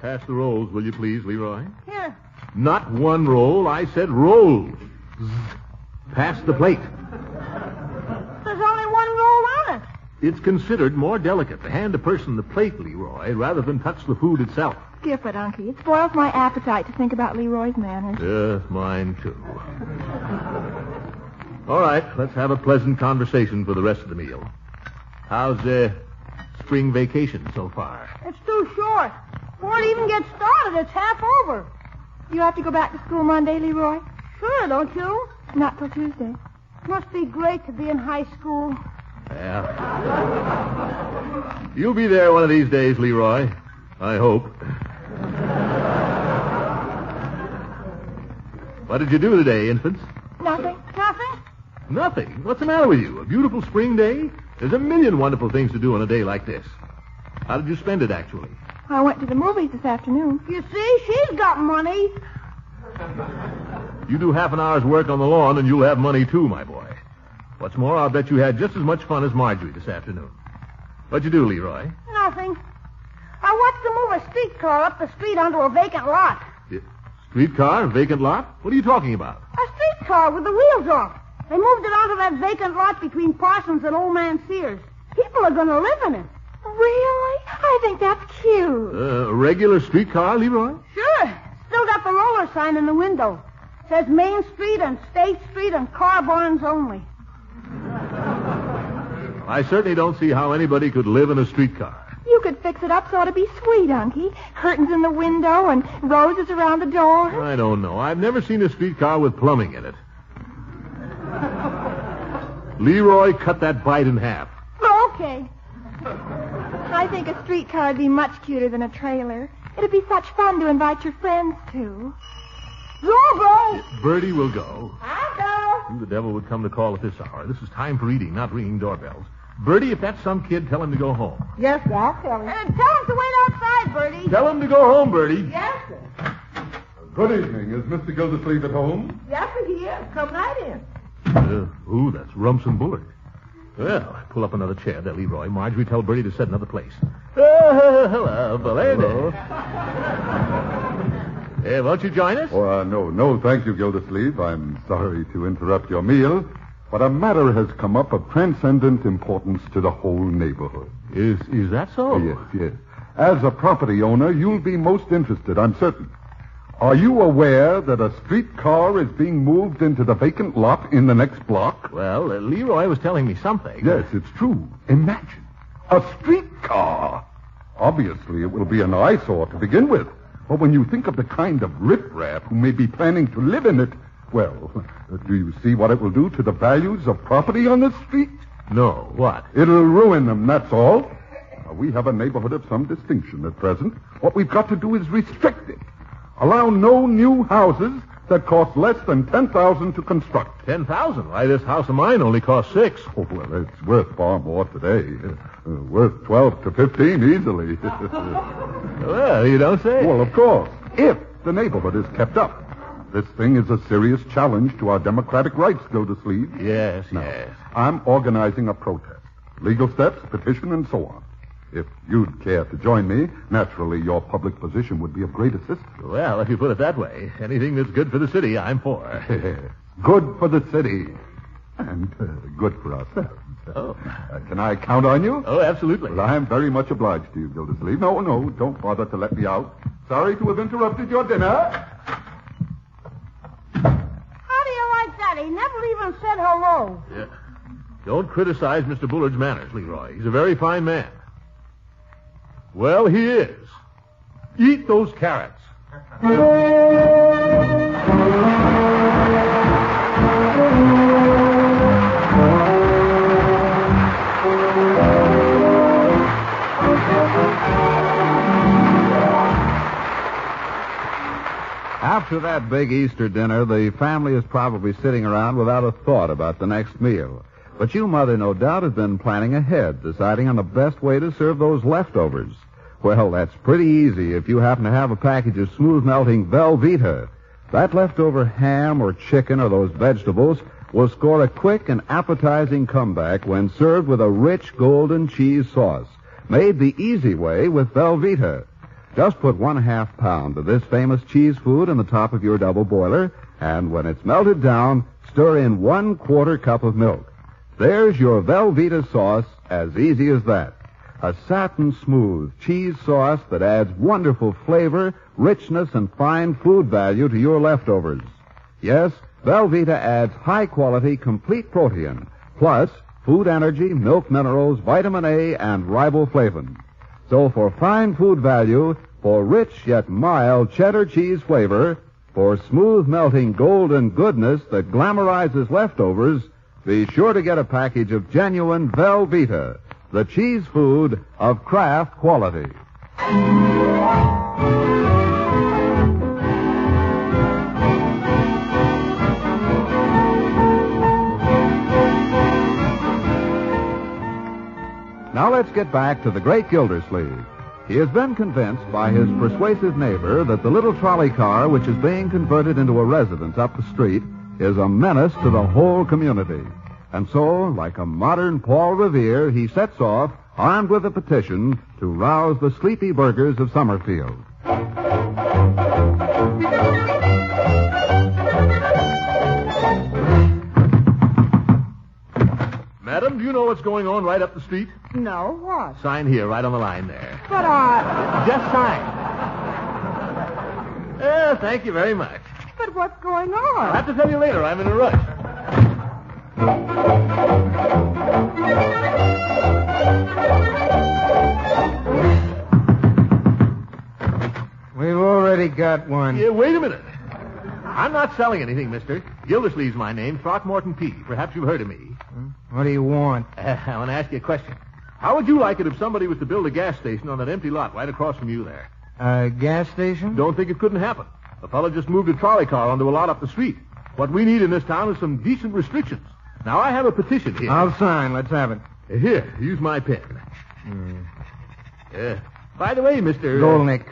Pass the rolls, will you please, Leroy? Here. Not one roll. I said rolls. Pass the plate. There's only one roll on it. It's considered more delicate to hand a person the plate, Leroy, rather than touch the food itself. Skip it, Unky. It spoils my appetite to think about Leroy's manners. Yes, mine, too. All right, let's have a pleasant conversation for the rest of the meal. How's spring vacation so far? It's too short. Before it even gets started, it's half over. You have to go back to school Monday, Leroy? Sure, don't you? Not till Tuesday. Must be great to be in high school. Yeah. You'll be there one of these days, Leroy. I hope. What did you do today, infants? Nothing. Nothing? Nothing. What's the matter with you? A beautiful spring day? There's a million wonderful things to do on a day like this. How did you spend it, actually? I went to the movies this afternoon. You see, she's got money. You do half an hour's work on the lawn, and you'll have money, too, my boy. What's more, I'll bet you had just as much fun as Marjorie this afternoon. What'd you do, Leroy? Nothing. I watched them move a streetcar up the street onto a vacant lot. Streetcar? Vacant lot? What are you talking about? A streetcar with the wheels off. They moved it onto that vacant lot between Parsons and Old Man Sears. People are going to live in it. Really? I think that's cute. A regular streetcar, Leroy? Sure. Still got the roller sign in the window. Says Main Street and State Street and car barns only. I certainly don't see how anybody could live in a streetcar. You could fix it up so it'd be sweet, Unky. Curtains in the window and roses around the door. I don't know. I've never seen a streetcar with plumbing in it. Leroy, cut that bite in half. Okay. I think a streetcar would be much cuter than a trailer. It'd be such fun to invite your friends to. You'll go. Bertie will go. I'll go. Who the devil would come to call at this hour? This is time for eating, not ringing doorbells. Bertie, if that's some kid, tell him to go home. Yes, sir, I'll tell him. Tell him to wait outside, Bertie. Tell him to go home, Bertie. Yes, sir. Good evening. Is Mr. Gildersleeve at home? Yes, sir, he is. Come right in. That's Rumson Bullard. Well, pull up another chair there, Leroy. Marjorie, tell Bertie to set another place. Hello, Bullard. Hello. Won't you join us? Oh, no, thank you, Gildersleeve. I'm sorry to interrupt your meal, but a matter has come up of transcendent importance to the whole neighborhood. Is that so? Yes. As a property owner, you'll be most interested, I'm certain. Are you aware that a streetcar is being moved into the vacant lot in the next block? Well, Leroy was telling me something. Yes, it's true. Imagine. A streetcar. Obviously, it will be an eyesore to begin with. But when you think of the kind of riffraff who may be planning to live in it, well, do you see what it will do to the values of property on the street? No, what? It'll ruin them, that's all. We have a neighborhood of some distinction at present. What we've got to do is restrict it. Allow no new houses that cost less than $10,000 to construct. $10,000? Why, this house of mine only cost $6,000. Oh, well, it's worth far more today. Worth $12,000 to $15,000 easily. Well, you don't say. Well, of course, if the neighborhood is kept up. This thing is a serious challenge to our democratic rights, Gildersleeve. Yes. I'm organizing a protest. Legal steps, petition, and so on. If you'd care to join me, naturally your public position would be of great assistance. Well, if you put it that way, anything that's good for the city, I'm for. Good for the city. And good for ourselves. Oh. Can I count on you? Oh, absolutely. Well, I am very much obliged to you, Gildersleeve. No, don't bother to let me out. Sorry to have interrupted your dinner. How do you like that? He never even said hello. Yeah. Don't criticize Mr. Bullard's manners, Leroy. He's a very fine man. Well, he is. Eat those carrots. After that big Easter dinner, the family is probably sitting around without a thought about the next meal. But you, Mother, no doubt have been planning ahead, deciding on the best way to serve those leftovers. Well, that's pretty easy if you happen to have a package of smooth-melting Velveeta. That leftover ham or chicken or those vegetables will score a quick and appetizing comeback when served with a rich golden cheese sauce, made the easy way with Velveeta. Just put 1/2 pound of this famous cheese food in the top of your double boiler, and when it's melted down, stir in 1/4 cup of milk. There's your Velveeta sauce, as easy as that. A satin-smooth cheese sauce that adds wonderful flavor, richness, and fine food value to your leftovers. Yes, Velveeta adds high-quality, complete protein, plus food energy, milk minerals, vitamin A, and riboflavin. So for fine food value, for rich yet mild cheddar cheese flavor, for smooth-melting golden goodness that glamorizes leftovers, be sure to get a package of genuine Velveeta, the cheese food of Kraft quality. Now let's get back to the great Gildersleeve. He has been convinced by his persuasive neighbor that the little trolley car which is being converted into a residence up the street is a menace to the whole community. And so, like a modern Paul Revere, he sets off, armed with a petition, to rouse the sleepy burghers of Summerfield. Madam, do you know what's going on right up the street? No, what? Sign here, right on the line there. But Just sign. Thank you very much. But what's going on? I'll have to tell you later. I'm in a rush. We've already got one. Yeah, wait a minute. I'm not selling anything, mister. Gildersleeve's my name, Throckmorton P. Perhaps you've heard of me. What do you want? I want to ask you a question. How would you like it if somebody was to build a gas station on that empty lot right across from you there? A gas station? Don't think it couldn't happen. The fellow just moved a trolley car onto a lot up the street. What we need in this town is some decent restrictions. Now, I have a petition here. I'll sign. Let's have it. Here, use my pen. By the way, Mr. Golnick.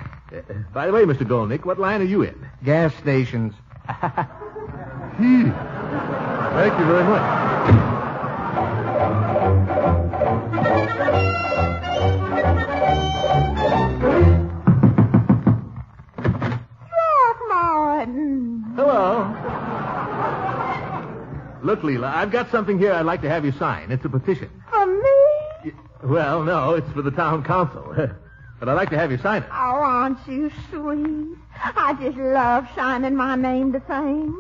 By the way, Mr. Golnick, what line are you in? Gas stations. Thank you very much. Hello. Look, Leela, I've got something here I'd like to have you sign. It's a petition. For me? Well, no, it's for the town council. But I'd like to have you sign it. Oh, aren't you sweet? I just love signing my name to things.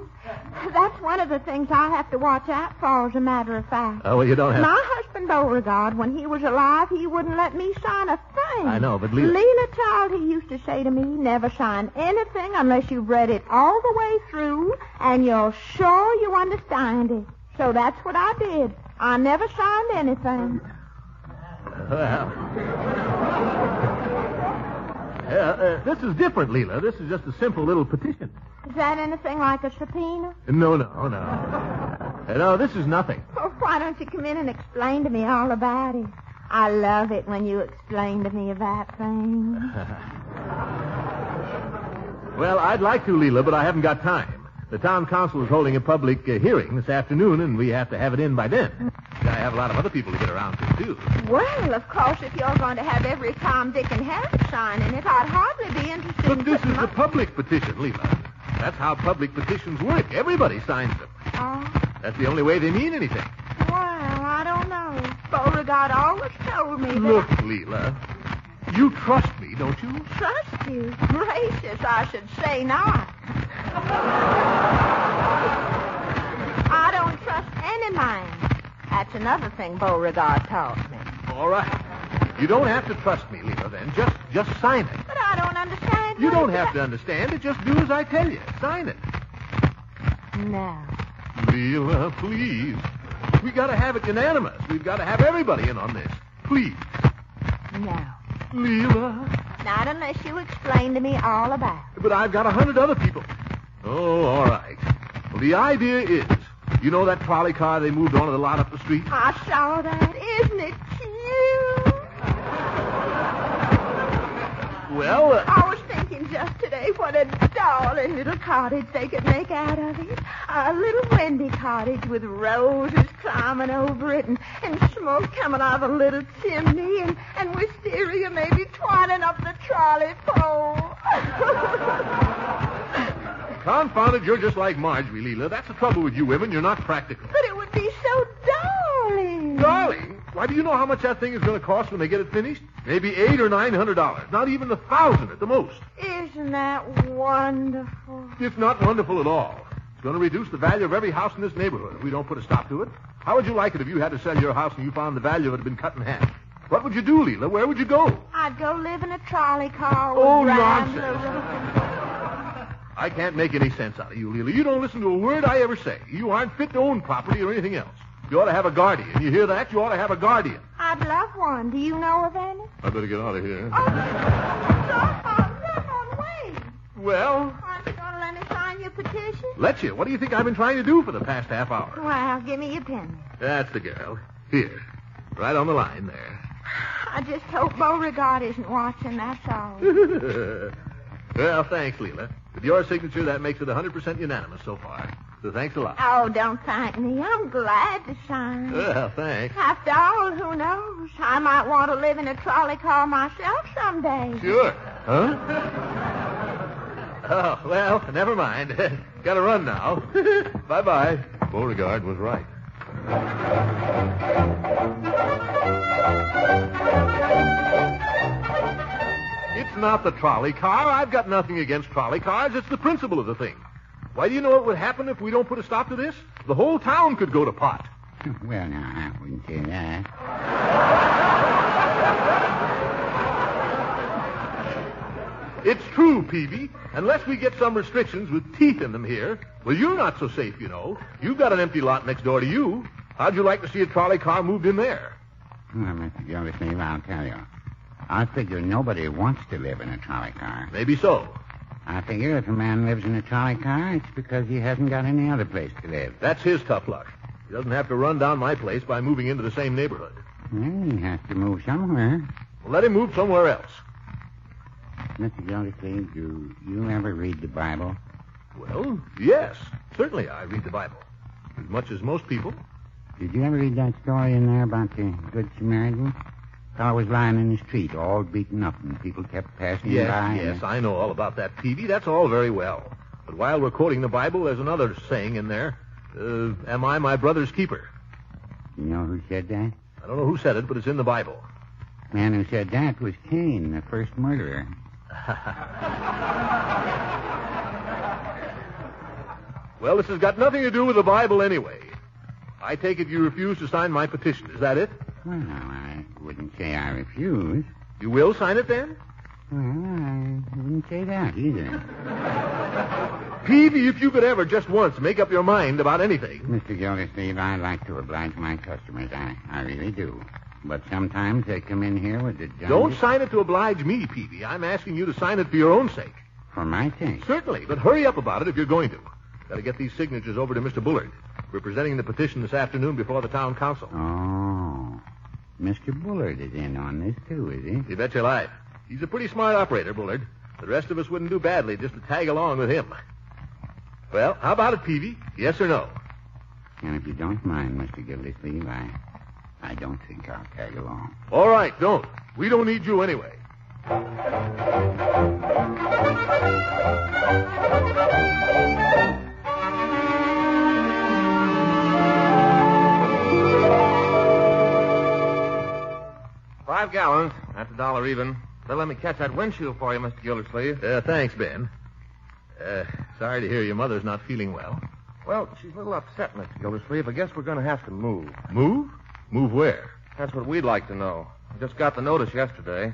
That's one of the things I have to watch out for, as a matter of fact. Oh, well, you don't have... My husband, Beauregard, when he was alive, he wouldn't let me sign a thing. I know, but Leela... Leela, child, he used to say to me, never sign anything unless you've read it all the way through and you're sure you understand it. So that's what I did. I never signed anything. Well... this is different, Leela. This is just a simple little petition. Is that anything like a subpoena? No. No, this is nothing. Oh, why don't you come in and explain to me all about it? I love it when you explain to me about things. Well, I'd like to, Leela, but I haven't got time. The town council is holding a public hearing this afternoon, and we have to have it in by then. I have a lot of other people to get around to, too. Well, of course, if you're going to have every Tom, Dick, and Harry signing it, I'd hardly be interested But this is a public petition, Leela. That's how public petitions work. Everybody signs them. Oh. That's the only way they mean anything. Well, I don't know. Beauregard always told me that... Look, Leela, you trust me, don't you? Trust you? Gracious, I should say not. I don't trust any man. That's another thing Beauregard taught me. All right. You don't have to trust me, Leela, then. Just sign it. But I don't understand. You don't have to understand it. Just do as I tell you. Sign it. No. Leela, please. We got to have it unanimous. We've got to have everybody in on this. Please. No. Leela. Not unless you explain to me all about it. But I've got 100 other people. Oh, all right. Well, the idea is, you know that trolley car they moved onto the lot up the street? I saw that. Isn't it cute? Well, I was thinking just today what a darling little cottage they could make out of it. A little windy cottage with roses climbing over it and smoke coming out of a little chimney and wisteria maybe twining up the trolley pole. confound it, you're just like Marjorie, Leela. That's the trouble with you women. You're not practical. But it would be so darling. Darling? Why, do you know how much that thing is going to cost when they get it finished? Maybe $800 or $900. Not even $1,000 at the most. Isn't that wonderful? It's not wonderful at all. It's going to reduce the value of every house in this neighborhood if we don't put a stop to it. How would you like it if you had to sell your house and you found the value of it had been cut in half? What would you do, Leela? Where would you go? I'd go live in a trolley car with Oh, Rams nonsense. I can't make any sense out of you, Leela. You don't listen to a word I ever say. You aren't fit to own property or anything else. You ought to have a guardian. You hear that? You ought to have a guardian. I'd love one. Do you know of any? I better get out of here. Oh, wait. Well? Aren't you going to let me sign your petition? Let you. What do you think I've been trying to do for the past half hour? Well, give me your pen. That's the girl. Here. Right on the line there. I just hope Beauregard isn't watching, that's all. Well, thanks, Leela. With your signature, that makes it 100% unanimous so far. So thanks a lot. Oh, don't thank me. I'm glad to sign. Well, thanks. After all, who knows? I might want to live in a trolley car myself someday. Sure. Huh? Oh, well, never mind. Got to run now. Bye-bye. Beauregard was right. It's not the trolley car. I've got nothing against trolley cars. It's the principle of the thing. Why, do you know what would happen if we don't put a stop to this? The whole town could go to pot. Well, now, I wouldn't say that. It's true, Peavy. Unless we get some restrictions with teeth in them here. Well, you're not so safe, you know. You've got an empty lot next door to you. How'd you like to see a trolley car moved in there? Well, Mr. Gildersleeve, I'll tell you. I figure nobody wants to live in a trolley car. Maybe so. I figure if a man lives in a trolley car, it's because he hasn't got any other place to live. That's his tough luck. He doesn't have to run down my place by moving into the same neighborhood. Well, he has to move somewhere. Well, let him move somewhere else. Mr. Gildersleeve, do you ever read the Bible? Well, yes. Certainly I read the Bible. As much as most people. Did you ever read that story in there about the Good Samaritan? Fellow was lying in the street, all beaten up, and people kept passing by. Yes, I know all about that, Peavy. That's all very well. But while we're quoting the Bible, there's another saying in there. Am I my brother's keeper? You know who said that? I don't know who said it, but it's in the Bible. The man who said that was Cain, the first murderer. Well, this has got nothing to do with the Bible anyway. I take it you refuse to sign my petition. Is that it? Well, I wouldn't say I refuse. You will sign it then? Well, I wouldn't say that either. Peavy, if you could ever just once make up your mind about anything. Mr. Gildersleeve, I like to oblige my customers. I really do. But sometimes they come in here with the... Don't sign it to oblige me, Peavy. I'm asking you to sign it for your own sake. For my sake? Certainly, but hurry up about it if you're going to. Got to get these signatures over to Mr. Bullard. We're presenting the petition this afternoon before the town council. Oh. Mr. Bullard is in on this, too, is he? You bet your life. He's a pretty smart operator, Bullard. The rest of us wouldn't do badly just to tag along with him. Well, how about it, Peavy? Yes or no? And if you don't mind, Mr. Gildersleeve, I don't think I'll tag along. All right, don't. We don't need you anyway. 5 gallons. That's $1 even. They'll let me catch that windshield for you, Mr. Gildersleeve. Thanks, Ben. Sorry to hear your mother's not feeling well. Well, she's a little upset, Mr. Gildersleeve. I guess we're going to have to move. Move? Move where? That's what we'd like to know. We just got the notice yesterday.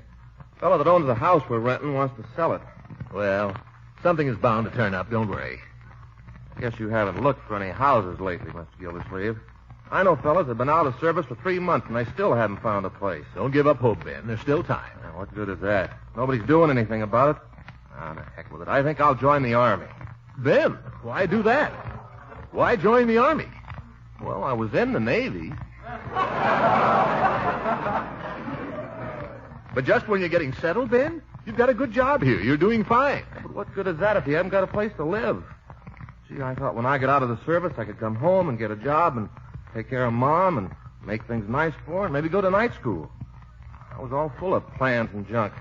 The fellow that owns the house we're renting wants to sell it. Well, something is bound to turn up. Don't worry. I guess you haven't looked for any houses lately, Mr. Gildersleeve. I know fellas that have been out of service for 3 months, and they still haven't found a place. Don't give up hope, Ben. There's still time. Now, what good is that? Nobody's doing anything about it. Ah, the heck with it. I think I'll join the Army. Ben, why do that? Why join the Army? Well, I was in the Navy. But just when you're getting settled, Ben, you've got a good job here. You're doing fine. But what good is that if you haven't got a place to live? Gee, I thought when I got out of the service, I could come home and get a job and take care of Mom and make things nice for her and maybe go to night school. I was all full of plans and junk.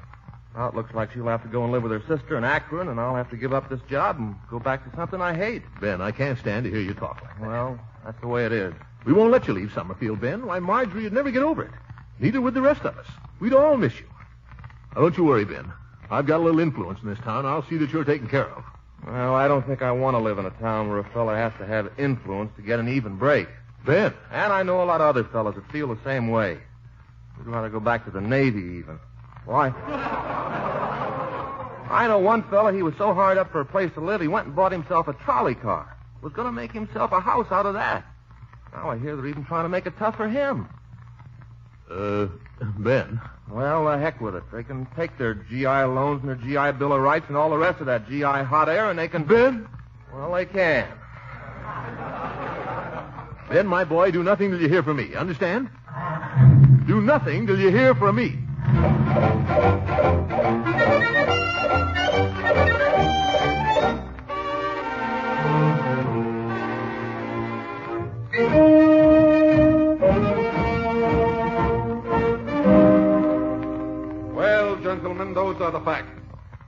Now it looks like she'll have to go and live with her sister in Akron, and I'll have to give up this job and go back to something I hate. Ben, I can't stand to hear you talk like that. Well, that's the way it is. We won't let you leave Summerfield, Ben. Why, Marjorie would never get over it. Neither would the rest of us. We'd all miss you. Now, don't you worry, Ben. I've got a little influence in this town. I'll see that you're taken care of. Well, I don't think I want to live in a town where a fella has to have influence to get an even break. Ben. And I know a lot of other fellas that feel the same way. We'd rather go back to the Navy, even. Why? I know one fella, he was so hard up for a place to live, he went and bought himself a trolley car. Was going to make himself a house out of that. Now I hear they're even trying to make it tough for him. Ben. Well, heck with it. They can take their GI loans and their GI Bill of Rights and all the rest of that GI hot air, and they can... Ben? Well, they can. Ben, my boy, do nothing till you hear from me. Understand? Do nothing till you hear from me. Well, gentlemen, those are the facts.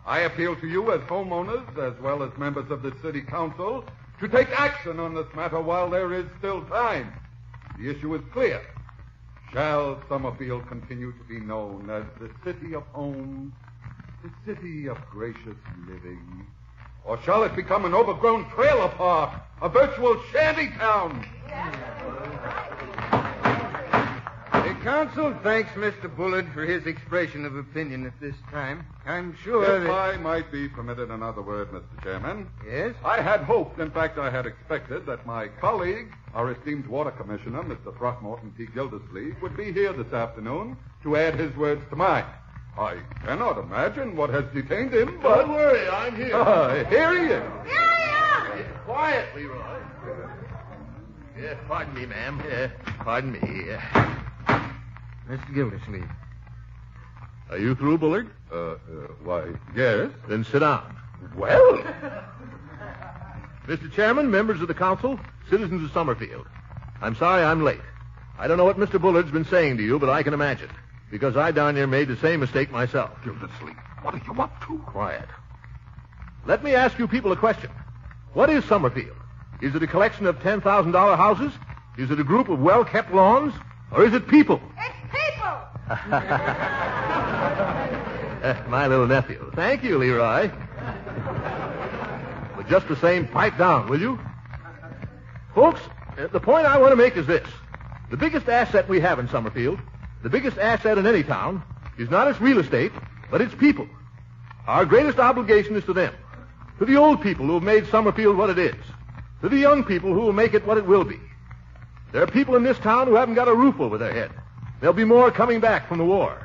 I appeal to you as homeowners, as well as members of the city council, to take action on this matter while there is still time. The issue is clear. Shall Summerfield continue to be known as the city of homes, the city of gracious living? Or shall it become an overgrown trailer park, a virtual shanty town? The council thanks Mr. Bullard for his expression of opinion at this time. I'm sure If that... I might be permitted another word, Mr. Chairman. Yes? I had hoped, in fact, I had expected that my colleague, our esteemed water commissioner, Mr. Throckmorton T. Gildersleeve, would be here this afternoon to add his words to mine. I cannot imagine what has detained him, but... Don't worry, I'm here. Here he is. Quiet, Leroy. Yeah, pardon me, ma'am. Pardon me. Mr. Gildersleeve. Are you through, Bullard? Why, yes. Then sit down. Well? Mr. Chairman, members of the council, citizens of Summerfield. I'm sorry I'm late. I don't know what Mr. Bullard's been saying to you, but I can imagine. Because I down here made the same mistake myself. Gildersleeve, what are you up to? Quiet. Let me ask you people a question. What is Summerfield? Is it a collection of $10,000 houses? Is it a group of well-kept lawns? Or is it people? It's people! My little nephew. Thank you, Leroy. But just the same, pipe down, will you? Folks, the point I want to make is this. The biggest asset we have in Summerfield, the biggest asset in any town, is not its real estate, but its people. Our greatest obligation is to them. To the old people who have made Summerfield what it is. To the young people who will make it what it will be. There are people in this town who haven't got a roof over their head. There'll be more coming back from the war.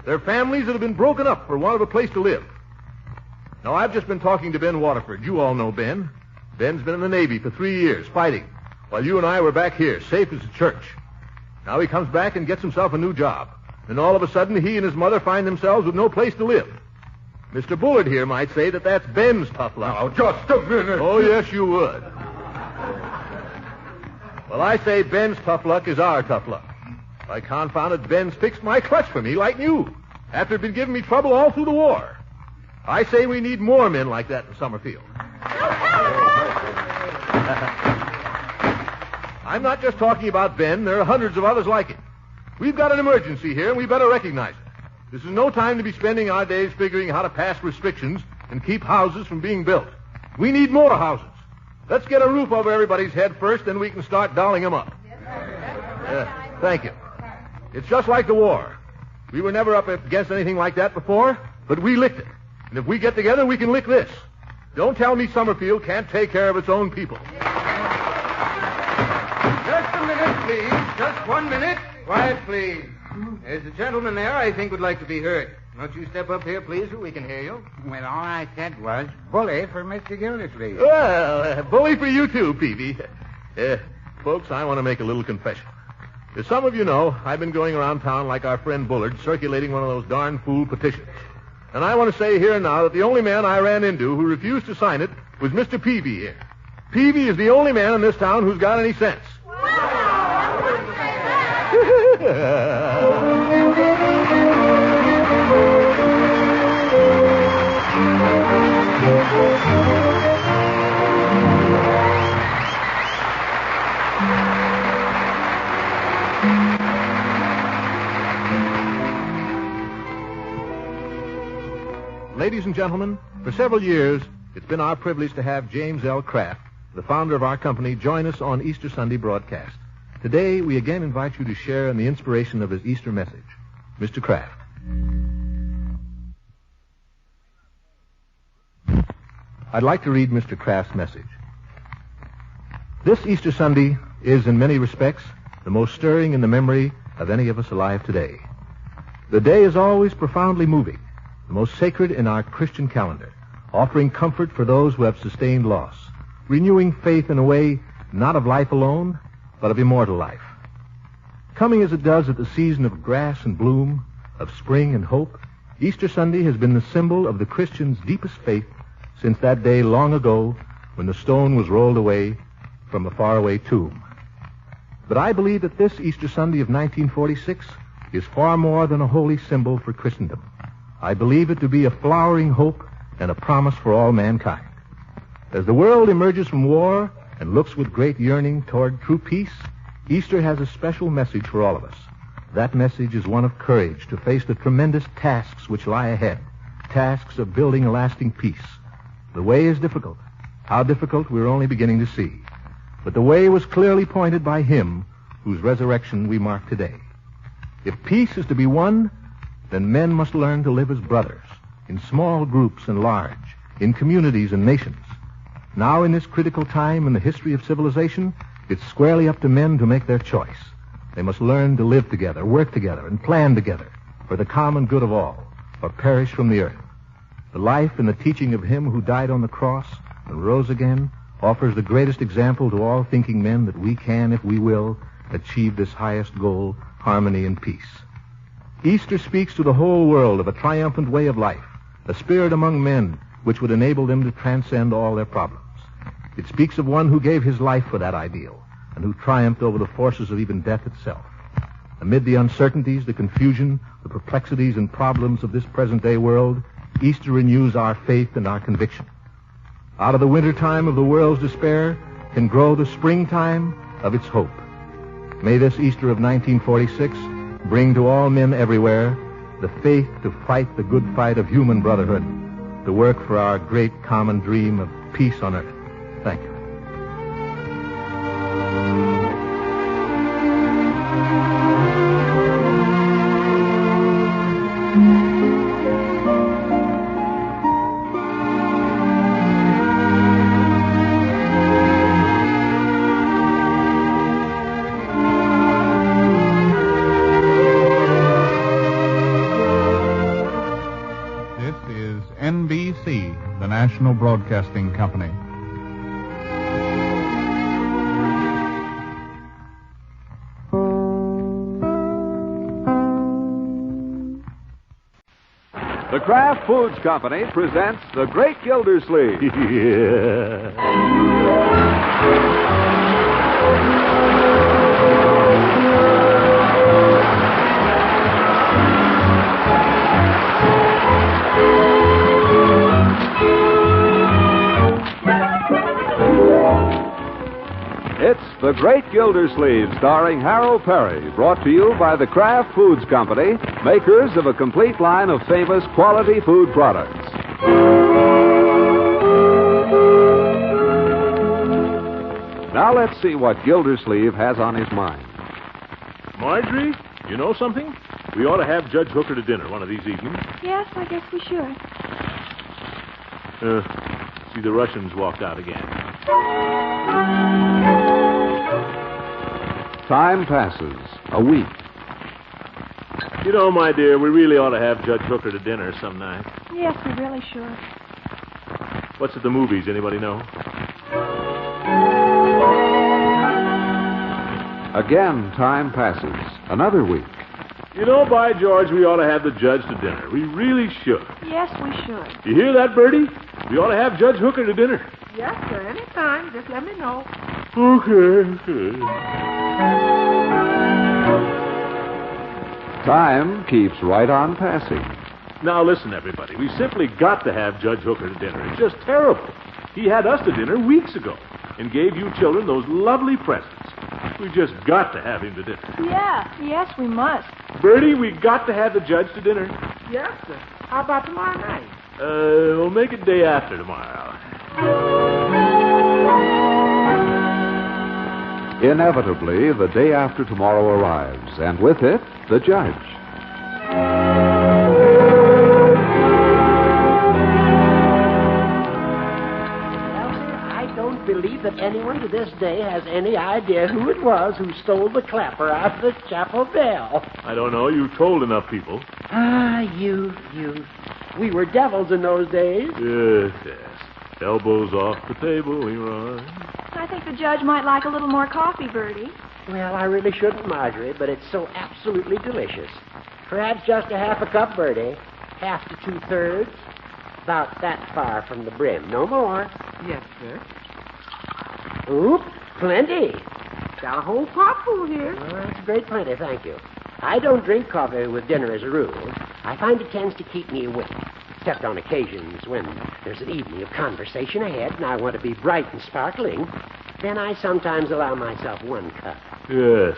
There are families that have been broken up for want of a place to live. Now, I've just been talking to Ben Waterford. You all know Ben. Ben's been in the Navy for 3 years, fighting, while you and I were back here, safe as a church. Now he comes back and gets himself a new job. And all of a sudden, he and his mother find themselves with no place to live. Mr. Bullard here might say that that's Ben's tough luck. Now, just a minute. Oh, yes, you would. Well, I say Ben's tough luck is our tough luck. By confound it, Ben's fixed my clutch for me like new, after it'd been giving me trouble all through the war. I say we need more men like that in Summerfield. I'm not just talking about Ben. There are hundreds of others like him. We've got an emergency here, and we better recognize it. This is no time to be spending our days figuring how to pass restrictions and keep houses from being built. We need more houses. Let's get a roof over everybody's head first, then we can start dolling them up. Thank you. It's just like the war. We were never up against anything like that before, but we licked it. And if we get together, we can lick this. Don't tell me Summerfield can't take care of its own people. Just a minute, please. Just 1 minute. Quiet, please. There's a gentleman there I think would like to be heard. Won't you step up here, please, so we can hear you? Well, all I said was bully for Mr. Gildersleeve. Well, bully for you too, Peavy. Folks, I want to make a little confession. As some of you know, I've been going around town like our friend Bullard, circulating one of those darn fool petitions. And I want to say here and now that the only man I ran into who refused to sign it was Mr. Peavy here. Peavy is the only man in this town who's got any sense. Ladies and gentlemen, for several years, it's been our privilege to have James L. Kraft, the founder of our company, join us on Easter Sunday broadcast. Today, we again invite you to share in the inspiration of his Easter message. Mr. Kraft. I'd like to read Mr. Kraft's message. This Easter Sunday is, in many respects, the most stirring in the memory of any of us alive today. The day is always profoundly moving, the most sacred in our Christian calendar, offering comfort for those who have sustained loss, renewing faith in a way not of life alone, but of immortal life. Coming as it does at the season of grass and bloom, of spring and hope, Easter Sunday has been the symbol of the Christian's deepest faith since that day long ago when the stone was rolled away from a faraway tomb. But I believe that this Easter Sunday of 1946 is far more than a holy symbol for Christendom. I believe it to be a flowering hope and a promise for all mankind. As the world emerges from war and looks with great yearning toward true peace, Easter has a special message for all of us. That message is one of courage to face the tremendous tasks which lie ahead, tasks of building a lasting peace. The way is difficult. How difficult we're only beginning to see. But the way was clearly pointed by him whose resurrection we mark today. If peace is to be won, then men must learn to live as brothers, in small groups and large, in communities and nations. Now, in this critical time in the history of civilization, it's squarely up to men to make their choice. They must learn to live together, work together, and plan together for the common good of all, or perish from the earth. The life and the teaching of him who died on the cross and rose again offers the greatest example to all thinking men that we can, if we will, achieve this highest goal, harmony and peace. Easter speaks to the whole world of a triumphant way of life, a spirit among men which would enable them to transcend all their problems. It speaks of one who gave his life for that ideal and who triumphed over the forces of even death itself. Amid the uncertainties, the confusion, the perplexities and problems of this present-day world, Easter renews our faith and our conviction. Out of the wintertime of the world's despair can grow the springtime of its hope. May this Easter of 1946 bring to all men everywhere the faith to fight the good fight of human brotherhood, to work for our great common dream of peace on earth. Thank you. NBC, the National Broadcasting Company. The Kraft Foods Company presents The Great Gildersleeve. It's The Great Gildersleeve, starring Harold Perry, brought to you by the Kraft Foods Company, makers of a complete line of famous quality food products. Now let's see what Gildersleeve has on his mind. Marjorie, you know something? We ought to have Judge Hooker to dinner one of these evenings. Yes, I guess we should. See, the Russians walked out again. Time passes. A week. You know, my dear, we really ought to have Judge Hooker to dinner some night. Yes, we really should. What's at the movies? Anybody know? Again, time passes. Another week. You know, by George, we ought to have the judge to dinner. We really should. Yes, we should. You hear that, Bertie? We ought to have Judge Hooker to dinner. Yes, sir. Anytime. Just let me know. Okay. Time keeps right on passing. Now, listen, everybody. We simply got to have Judge Hooker to dinner. It's just terrible. He had us to dinner weeks ago and gave you children those lovely presents. We just got to have him to dinner. Yeah. Yes, we must. Bertie, we got to have the judge to dinner. Yes, sir. How about tomorrow night? We'll make it day after tomorrow. Inevitably, the day after tomorrow arrives, and with it, the judge. I don't believe that anyone to this day has any idea who it was who stole the clapper out of the chapel bell. I don't know. You told enough people. Ah, you. We were devils in those days. Yes. Elbows off the table, Leroy. I think the judge might like a little more coffee, Bertie. Well, I really shouldn't, Marjorie, but it's so absolutely delicious. Perhaps just a half a cup, Bertie. Half to 2/3. About that far from the brim. No more. Yes, sir. Oop, plenty. Got a whole pot full here. Oh, that's a great plenty, thank you. I don't drink coffee with dinner as a rule. I find it tends to keep me awake, except on occasions when there's an evening of conversation ahead and I want to be bright and sparkling. Then I sometimes allow myself 1 cup. Yes.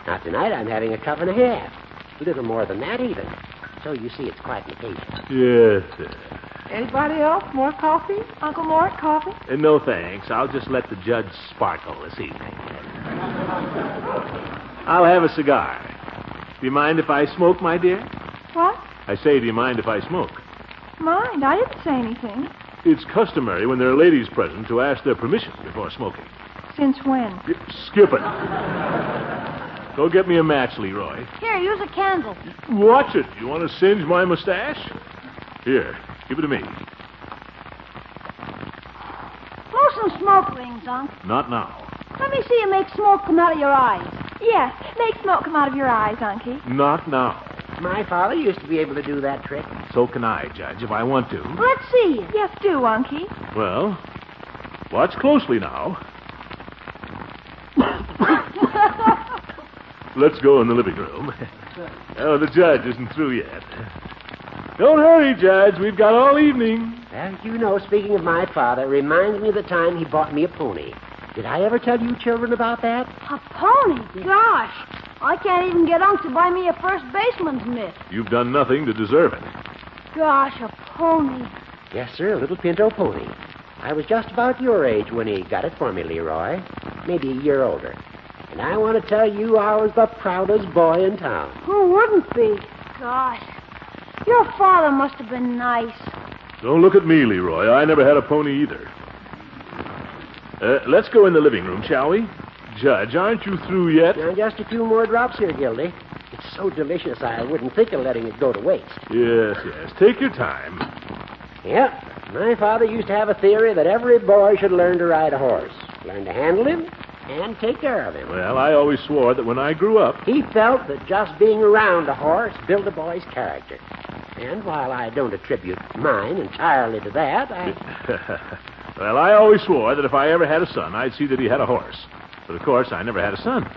Now, tonight I'm having a cup and a half. A little more than that, even. So you see, it's quite an occasion. Yes. Anybody else? More coffee? Uncle Mort, coffee? No, thanks. I'll just let the judge sparkle this evening. I'll have a cigar. Do you mind if I smoke, my dear? What? I say, do you mind if I smoke? Mind? I didn't say anything. It's customary when there are ladies present to ask their permission before smoking. Since when? Skip it. Go get me a match, Leroy. Here, use a candle. Watch it. You want to singe my mustache? Here, give it to me. Blow some smoke rings, Unc. Not now. Let me see you make smoke come out of your eyes. Yes, make smoke come out of your eyes, Unky. Not now. My father used to be able to do that trick. So can I, Judge, if I want to. Let's see. Yes, do, Unky. Well, watch closely now. Let's go in the living room. Oh, the judge isn't through yet. Don't hurry, Judge. We've got all evening. Well, you know, speaking of my father, it reminds me of the time he bought me a pony. Did I ever tell you children about that? A pony? Gosh. I can't even get Unc to buy me a first baseman's mitt. You've done nothing to deserve it. Gosh, a pony. Yes, sir, a little pinto pony. I was just about your age when he got it for me, Leroy. Maybe a year older. And I want to tell you I was the proudest boy in town. Who wouldn't be? Gosh. Your father must have been nice. Don't look at me, Leroy. I never had a pony either. Let's go in the living room, shall we? Judge, aren't you through yet? Now, just a few more drops here, Gildy. It's so delicious I wouldn't think of letting it go to waste. Yes. Take your time. Yep. My father used to have a theory that every boy should learn to ride a horse. Learn to handle him and take care of him. Well, I always swore that when I grew up... He felt that just being around a horse built a boy's character. And while I don't attribute mine entirely to that, Well, I always swore that if I ever had a son, I'd see that he had a horse. But, of course, I never had a son.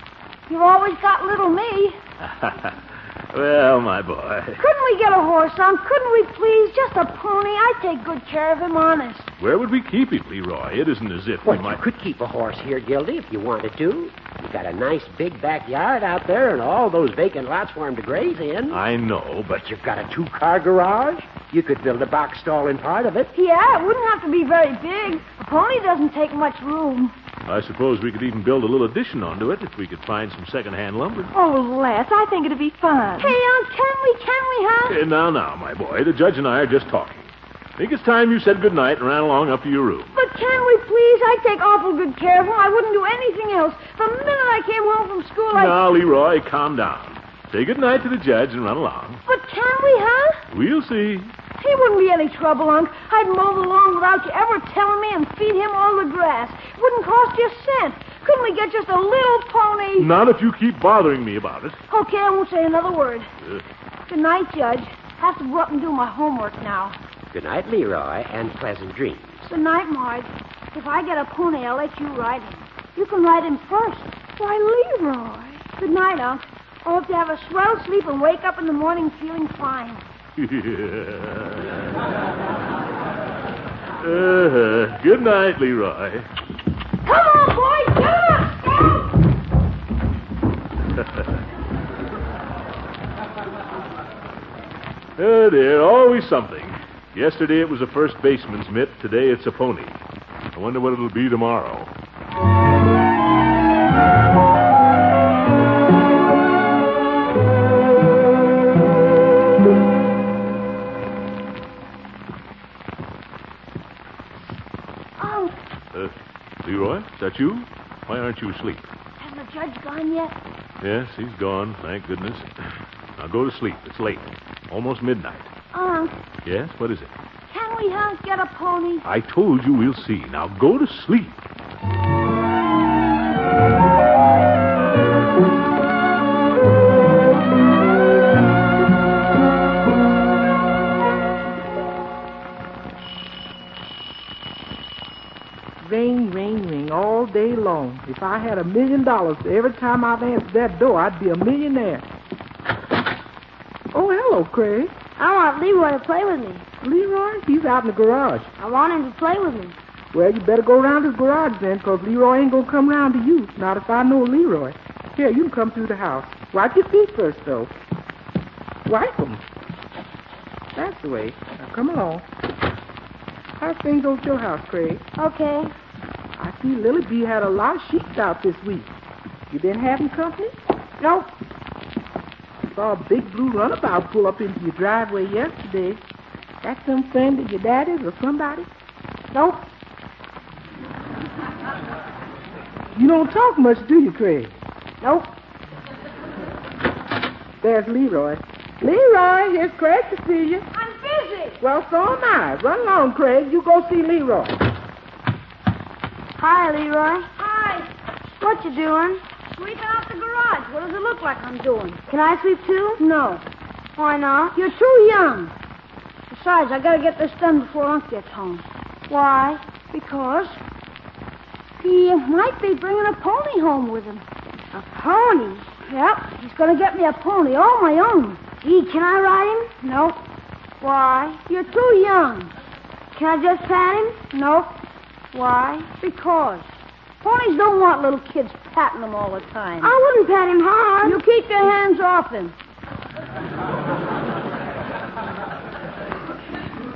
You've always got little me. Well, my boy. Couldn't we get a horse, Unc? Couldn't we, please? Just a pony. I'd take good care of him, honest. Where would we keep him, Leroy? It isn't as if we Well, might... you could keep a horse here, Gildy, if you wanted to. You've got a nice big backyard out there and all those vacant lots for him to graze in. I know, but... You've got a 2-car garage. You could build a box stall in part of it. Yeah, it wouldn't have to be very big. A pony doesn't take much room. I suppose we could even build a little addition onto it if we could find some second-hand lumber. Oh, Les, I think it'd be fun. Hey, Unc, can we, huh? Now, my boy, the judge and I are just talking. I think it's time you said goodnight and ran along up to your room. But can we, please? I'd take awful good care of him. I wouldn't do anything else. The minute I came home from school, Now, Leroy, calm down. Say goodnight to the judge and run along. But can we, huh? We'll see. He wouldn't be any trouble, Unc. I'd mow the lawn without you ever telling me and feed him all the grass. Wouldn't cost you a cent. Couldn't we get just a little pony? Not if you keep bothering me about it. Okay, I won't say another word. Good night, Judge. Have to go up and do my homework now. Good night, Leroy, and pleasant dreams. Good night, Marge. If I get a pony, I'll let you ride him. You can ride him first. Why, Leroy. Good night, Unc. I hope you have a swell sleep and wake up in the morning feeling fine. Good night, Leroy. Come on, boys. Get up. Oh, dear, always something. Yesterday it was a first baseman's mitt. Today it's a pony. I wonder what it'll be tomorrow. Leroy, is that you? Why aren't you asleep? Hasn't the judge gone yet? Yes, he's gone, thank goodness. Now go to sleep. It's late. Almost midnight. Unc. Yes, what is it? Can we, Unc, get a pony? I told you we'll see. Now go to sleep. Ring, ring, ring all day long. If I had $1 million every time I've answered that door, I'd be a millionaire. Oh, hello, Craig. I want Leroy to play with me. Leroy? He's out in the garage. I want him to play with me. Well, you better go around his garage then, because Leroy ain't going to come round to you. Not if I know Leroy. Here, you can come through the house. Wipe your feet first, though. Wipe them. That's the way. Now, come along. How's things over at your house, Craig? Okay. I see Lily B had a lot of sheep out this week. You been having company? Nope. I saw a big blue runabout pull up into your driveway yesterday. That's some friend of your daddy's or somebody? Nope. You don't talk much, do you, Craig? Nope. There's Leroy. Leroy, here's Craig to see you. I'm busy. Well, so am I. Run along, Craig. You go see Leroy. Hi, Leroy. Hi. What you doing? Sweeping out the garage. What does it look like I'm doing? Can I sweep too? No. Why not? You're too young. Besides, I gotta get this done before Unc gets home. Why? Because he might be bringing a pony home with him. A pony? Yep, he's gonna get me a pony, all my own. Gee, can I ride him? Nope. Why? You're too young. Can I just pat him? Nope. Why? Because ponies don't want little kids patting them all the time. I wouldn't pat him hard. You keep your hands off him.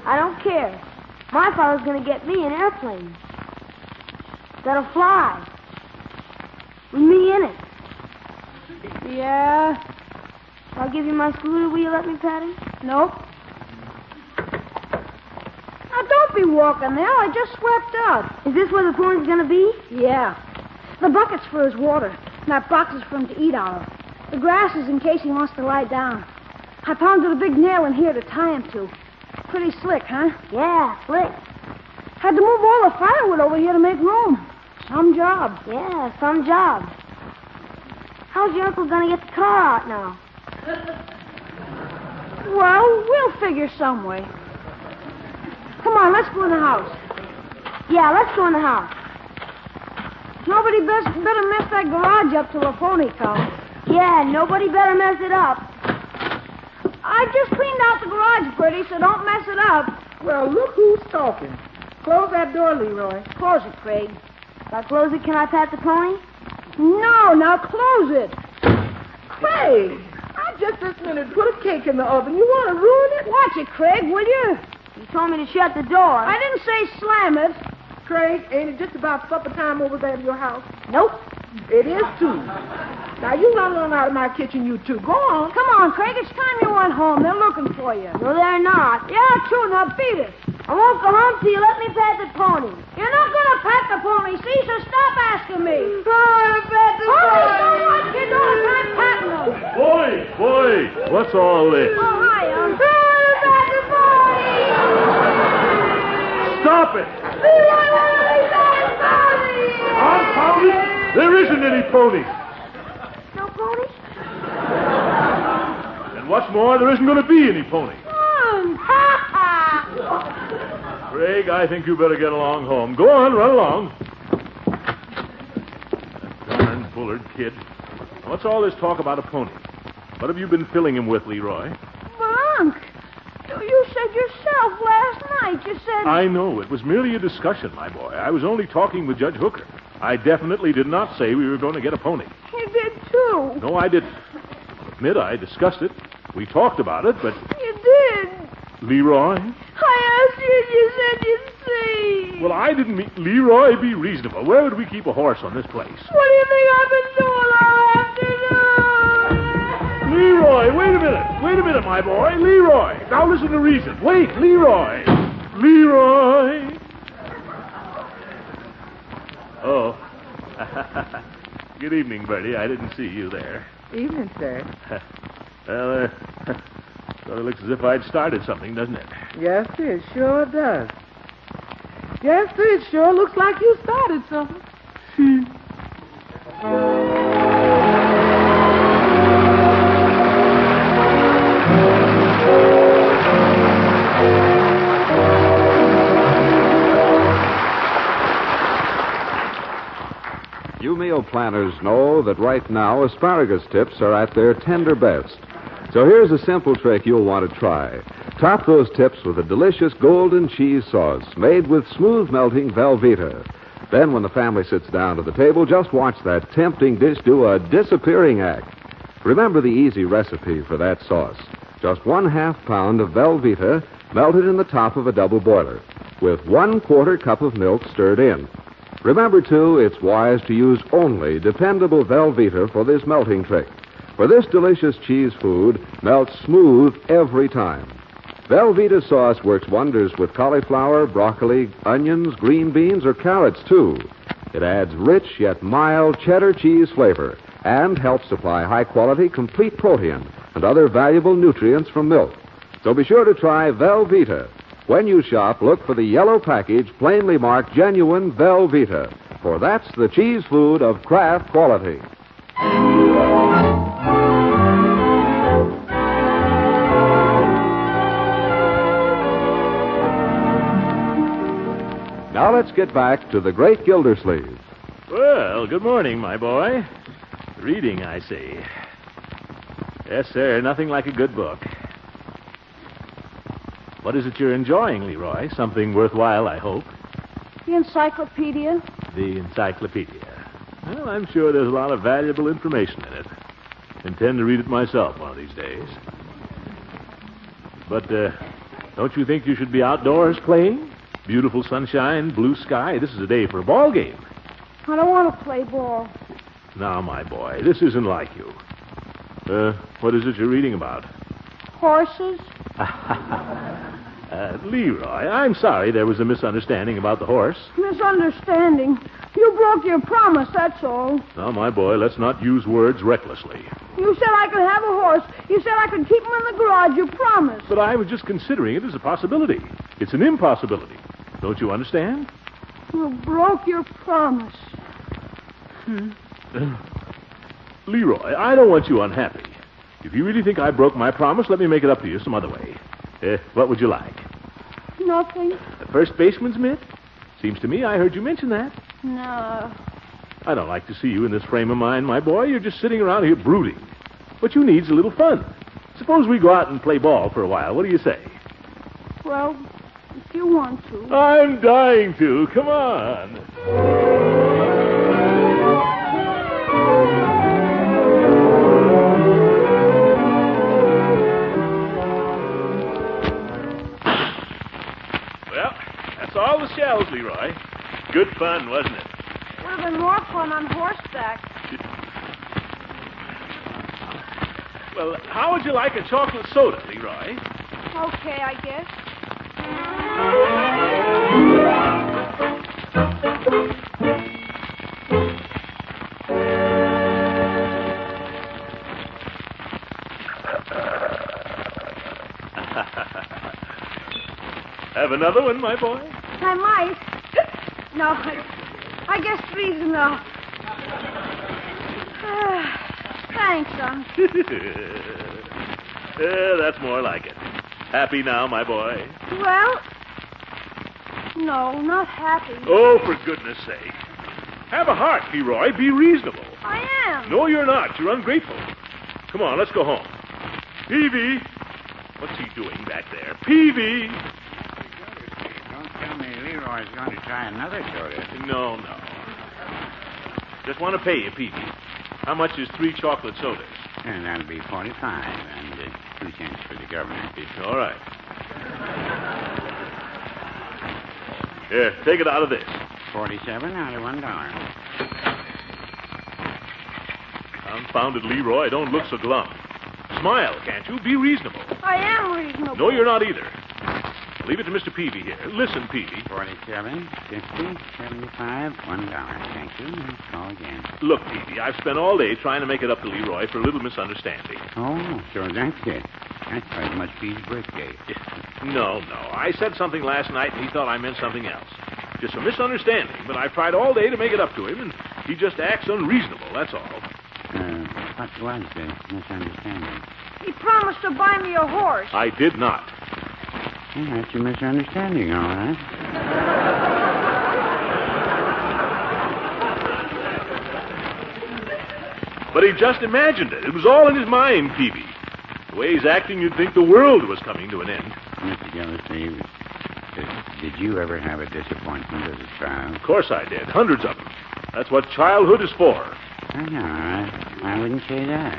I don't care. My father's going to get me an airplane that'll fly with me in it. Yeah. If I give you my scooter, will you let me pat him? Nope. Now, don't be walking there. I just swept out. Is this where the pony's going to be? Yeah. The bucket's for his water, and that box is for him to eat out of. The grass is in case he wants to lie down. I pounded a big nail in here to tie him to. Pretty slick, huh? Yeah, slick. Had to move all the firewood over here to make room. Some job. Yeah, some job. How's your uncle going to get the car out now? Well, we'll figure some way. Come on, let's go in the house. Yeah, let's go in the house. Nobody better mess that garage up till the pony comes. Yeah, nobody better mess it up. I just cleaned out the garage pretty, so don't mess it up. Well, look who's talking. Close that door, Leroy. Close it, Craig. If I close it, can I pat the pony? No, now close it. Craig, I just this minute put a cake in the oven. You want to ruin it? Watch it, Craig, will you? You told me to shut the door. I didn't say slam it. Craig, ain't it just about supper time over there at your house? Nope. It is, too. Now, you run on out of my kitchen, you two. Go on. Come on, Craig. It's time you went home. They're looking for you. No, they're not. Yeah, true. Now beat it. I won't go home till you let me pat the pony. You're not going to pat the pony, see? So stop asking me. Oh, pat the pony. Oh, so what? You don't have patting them. Boy, what's all this? Oh, hi, pat the pony. Stop it. Confound it. There isn't any pony. No pony? And what's more, there isn't going to be any pony. Craig, I think you better get along home. Go on, run along. Darn Bullard kid. What's all this talk about a pony? What have you been filling him with, Leroy? Unc, you said yourself last night. You said... I know. It was merely a discussion, my boy. I was only talking with Judge Hooker. I definitely did not say we were going to get a pony. You did, too. No, I didn't. I'll admit I discussed it. We talked about it, but... You did. Leroy? I asked you and you said you'd see. Well, I didn't mean... Leroy, be reasonable. Where would we keep a horse on this place? What do you think I've been doing all afternoon? Leroy, wait a minute, my boy. Leroy. Now listen to reason. Wait, Leroy. Leroy. Oh. Good evening, Bertie. I didn't see you there. Evening, sir. Well, sort of looks as if I'd started something, doesn't it? Yes, sir, it sure does. Yes, sir, it sure looks like you started something. You meal planners know that right now asparagus tips are at their tender best. So here's a simple trick you'll want to try. Top those tips with a delicious golden cheese sauce made with smooth melting Velveeta. Then when the family sits down to the table, just watch that tempting dish do a disappearing act. Remember the easy recipe for that sauce. Just 1/2 pound of Velveeta melted in the top of a double boiler with 1/4 cup of milk stirred in. Remember, too, it's wise to use only dependable Velveeta for this melting trick. For this delicious cheese food melts smooth every time. Velveeta sauce works wonders with cauliflower, broccoli, onions, green beans, or carrots, too. It adds rich yet mild cheddar cheese flavor and helps supply high-quality, complete protein and other valuable nutrients from milk. So be sure to try Velveeta. When you shop, look for the yellow package plainly marked Genuine Velveeta, for that's the cheese food of Kraft quality. Now let's get back to the great Gildersleeve. Well, good morning, my boy. Reading, I see. Yes, sir, nothing like a good book. What is it you're enjoying, Leroy? Something worthwhile, I hope. The encyclopedia. The encyclopedia. Well, I'm sure there's a lot of valuable information in it. Intend to read it myself one of these days. But, don't you think you should be outdoors playing? Beautiful sunshine, blue sky. This is a day for a ball game. I don't want to play ball. Now, my boy, this isn't like you. What is it you're reading about? Horses. Leroy, I'm sorry there was a misunderstanding about the horse. Misunderstanding? You broke your promise, that's all. Now, my boy, let's not use words recklessly. You said I could have a horse. You said I could keep him in the garage. You promised. But I was just considering it as a possibility. It's an impossibility. Don't you understand? You broke your promise. Leroy, I don't want you unhappy. If you really think I broke my promise, let me make it up to you some other way. What would you like? Nothing. A first baseman's mitt? Seems to me I heard you mention that. No. I don't like to see you in this frame of mind, my boy. You're just sitting around here brooding. What you need's a little fun. Suppose we go out and play ball for a while. What do you say? Well, if you want to. I'm dying to. Come on. Well, that's all the shells, Leroy. Good fun, wasn't it? Would have been more fun on horseback. Well, how would you like a chocolate soda, Leroy? Okay, I guess. Have another one, my boy? I might. No, I guess three's enough. Thanks, son. That's more like it. Happy now, my boy? Well, no, not happy. Oh, for goodness sake. Have a heart, Leroy. Be reasonable. I am. No, you're not. You're ungrateful. Come on, let's go home. Peavy. What's he doing back there? Peavy. Don't tell me Leroy's going to try another soda. No. Just want to pay you, Peavy. How much is 3 chocolate sodas? And that'll be 45 and 2 cents for the government. All right. Here, take it out of this. 47 out of $1. Confounded Leroy, don't look so glum. Smile, can't you? Be reasonable. I am reasonable. No, you're not either. Leave it to Mr. Peavy here. Listen, Peavy. 47, 50, 75, $1. Thank you. Let's call again. Look, Peavy, I've spent all day trying to make it up to Leroy for a little misunderstanding. Oh, so that's it. That's why it must be his birthday. No. I said something last night, and he thought I meant something else. Just a misunderstanding, but I've tried all day to make it up to him, and he just acts unreasonable, that's all. What was the misunderstanding? He promised to buy me a horse. I did not. Well, that's a misunderstanding, all right. But he just imagined it. It was all in his mind, Peavy. The way he's acting, you'd think the world was coming to an end. Mr. Gildersleeve, did you ever have a disappointment as a child? Of course I did. Hundreds of them. That's what childhood is for. I know. I wouldn't say that.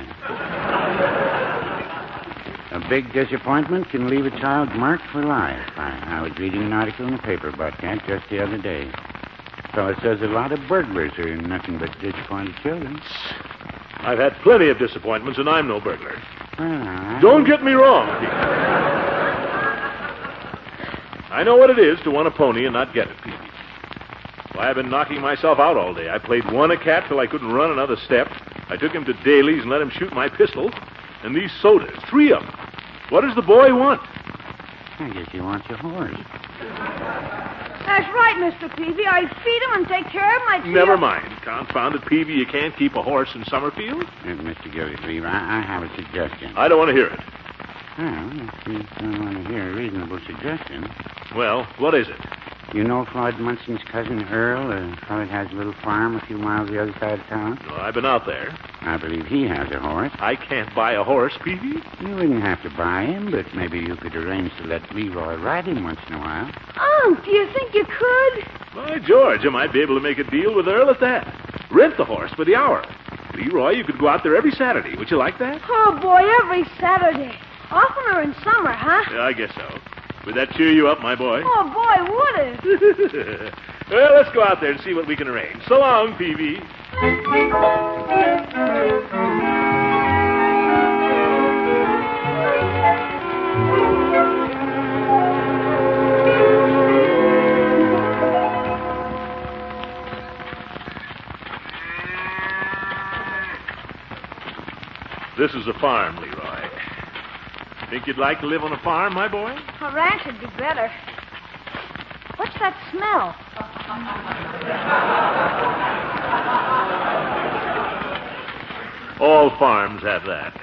A big disappointment can leave a child marked for life. I was reading an article in the paper about that just the other day. So it says a lot of burglars are nothing but disappointed children. I've had plenty of disappointments, and I'm no burglar. Well, Don't get me wrong, Pete. I know what it is to want a pony and not get it, Pete. Why, I've been knocking myself out all day. I played one-a-cat till I couldn't run another step. I took him to Daly's and let him shoot my pistol. And these sodas, 3 of them. What does the boy want? I guess he wants a horse. That's right, Mr. Peavy. I feed him and take care of him. Never mind. Confounded Peavy, you can't keep a horse in Summerfield. Mr. Gildersleeve, I have a suggestion. I don't want to hear it. Well, if you don't want to hear a reasonable suggestion. Well, what is it? You know Floyd Munson's cousin Earl, a fellow that has a little farm a few miles the other side of town? No, I've been out there. I believe he has a horse. I can't buy a horse, Peavy. You wouldn't have to buy him, but maybe you could arrange to let Leroy ride him once in a while. Oh, do you think you could? By George, I might be able to make a deal with Earl at that. Rent the horse for the hour. Leroy, you could go out there every Saturday. Would you like that? Oh, boy, every Saturday. Oftener in summer, huh? Yeah, I guess so. Would that cheer you up, my boy? Oh, boy, would it? Well, let's go out there and see what we can arrange. So long, Peavy. This is a farm, Leroy. Think you'd like to live on a farm, my boy? A ranch would be better. What's that smell? All farms have that.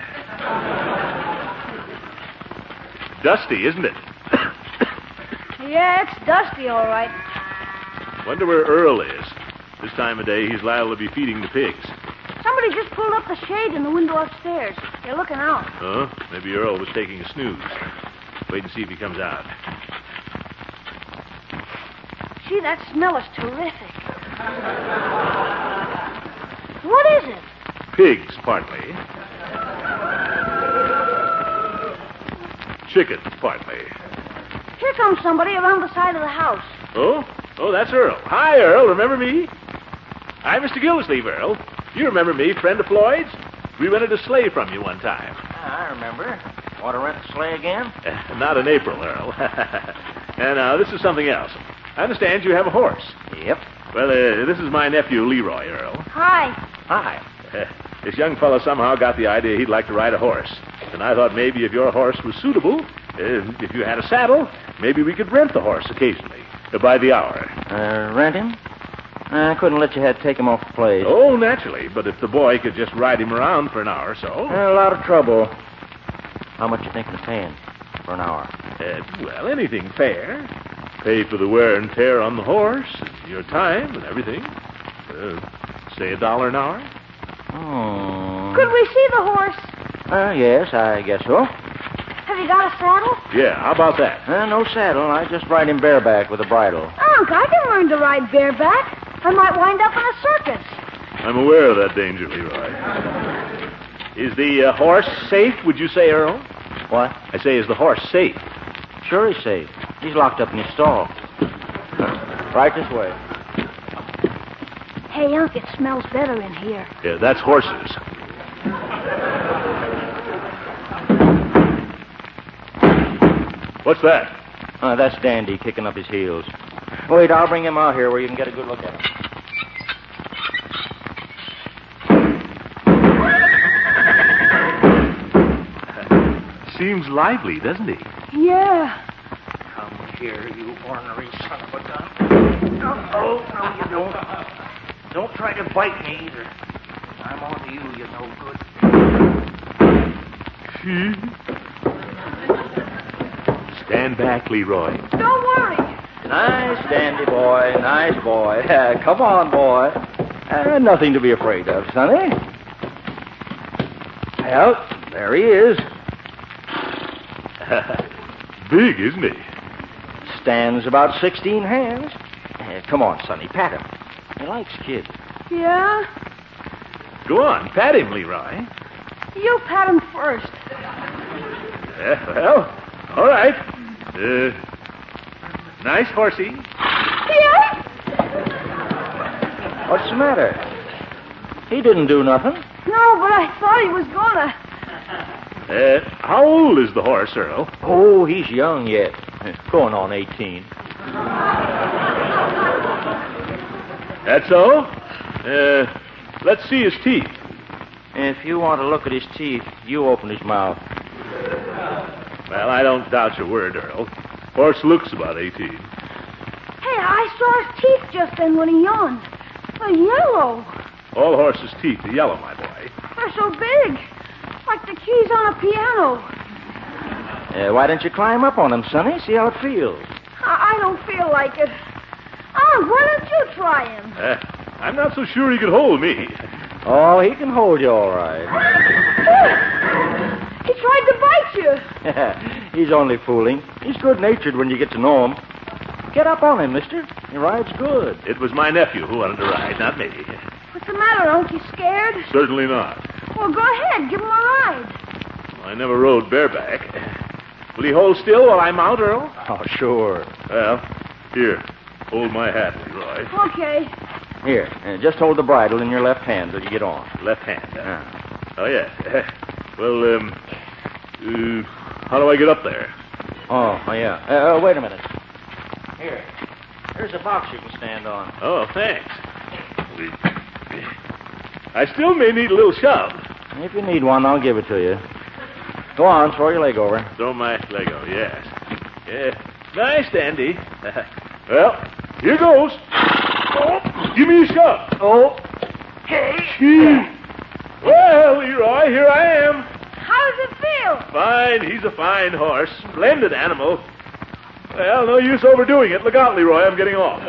Dusty, isn't it? Yeah, it's dusty, all right. Wonder where Earl is. This time of day, he's liable to be feeding the pigs. Somebody Somebody just pulled up the shade in the window upstairs. They're looking out. Oh, maybe Earl was taking a snooze. Wait and see if he comes out. Gee, that smell is terrific. What is it? Pigs, partly. Chickens, partly. Here comes somebody around the side of the house. Oh? Oh, that's Earl. Hi, Earl. Remember me? I'm Mr. Gildersleeve, Earl. You remember me, friend of Floyd's? We rented a sleigh from you one time. I remember. Want to rent the sleigh again? Not in April, Earl. And this is something else. I understand you have a horse. Yep. Well, this is my nephew, Leroy, Earl. Hi. Hi. This young fellow somehow got the idea he'd like to ride a horse. And I thought maybe if your horse was suitable, if you had a saddle, maybe we could rent the horse occasionally, by the hour. Rent him? I couldn't let you take him off the place. Oh, naturally. But if the boy could just ride him around for an hour or so. A lot of trouble. How much you think of paying for an hour? Well, anything fair. Pay for the wear and tear on the horse, and your time and everything. Say $1 an hour. Oh. Could we see the horse? Yes, I guess so. Have you got a saddle? Yeah, how about that? No saddle. I just ride him bareback with a bridle. Unc, I can learn to ride bareback. I might wind up in a circus. I'm aware of that danger, Leroy. Is the horse safe, would you say, Earl? What? I say, is the horse safe? Sure he's safe. He's locked up in his stall. Right this way. Hey, Unc, it smells better in here. Yeah, that's horses. What's that? That's Dandy kicking up his heels. Wait, I'll bring him out here where you can get a good look at him. Seems lively, doesn't he? Yeah. Come here, you ornery son of a gun. No, you don't. Don't try to bite me either. I'm on to you, you no good. Stand back, Leroy. Don't worry. Nice, Dandy boy. Nice boy. Come on, boy. Nothing to be afraid of, Sonny. Well, there he is. Big, isn't he? Stands about 16 hands. Come on, Sonny, pat him. He likes kids. Yeah? Go on, pat him, Leroy. You pat him first. Well, all right. Nice horsey. Yeah? What's the matter? He didn't do nothing. No, but I thought he was gonna. How old is the horse, Earl? Oh, he's young yet. Going on 18. That's so? Let's see his teeth. If you want to look at his teeth, you open his mouth. Well, I don't doubt your word, Earl. Horse looks about 18. Hey, I saw his teeth just then when he yawned. They're yellow. All horses' teeth are yellow, my boy. They're so big. Like the keys on a piano. Why don't you climb up on him, Sonny? See how it feels. I don't feel like it. Oh, why don't you try him? I'm not so sure he could hold me. Oh, he can hold you all right. He tried to bite you. He's only fooling. He's good-natured when you get to know him. Get up on him, mister. He rides good. It was my nephew who wanted to ride, not me. What's the matter, Unc? You scared? Certainly not. Well, go ahead. Give him a ride. I never rode bareback. Will he hold still while I mount, Earl? Oh, sure. Well, here. Hold my hat, Leroy. Okay. Here, just hold the bridle in your left hand till you get on. Left hand. Oh, yeah. Well, how do I get up there? Oh, yeah. Wait a minute. Here. Here's a box you can stand on. Oh, thanks. I still may need a little shove. If you need one, I'll give it to you. Go on, throw your leg over. Throw my leg over, yes. Yeah. Nice, Dandy. Well, here goes. Oh, give me a shove. Oh. Okay. Well, Leroy, here I am. How does it feel? Fine. He's a fine horse. Splendid animal. Well, no use overdoing it. Look out, Leroy. I'm getting off.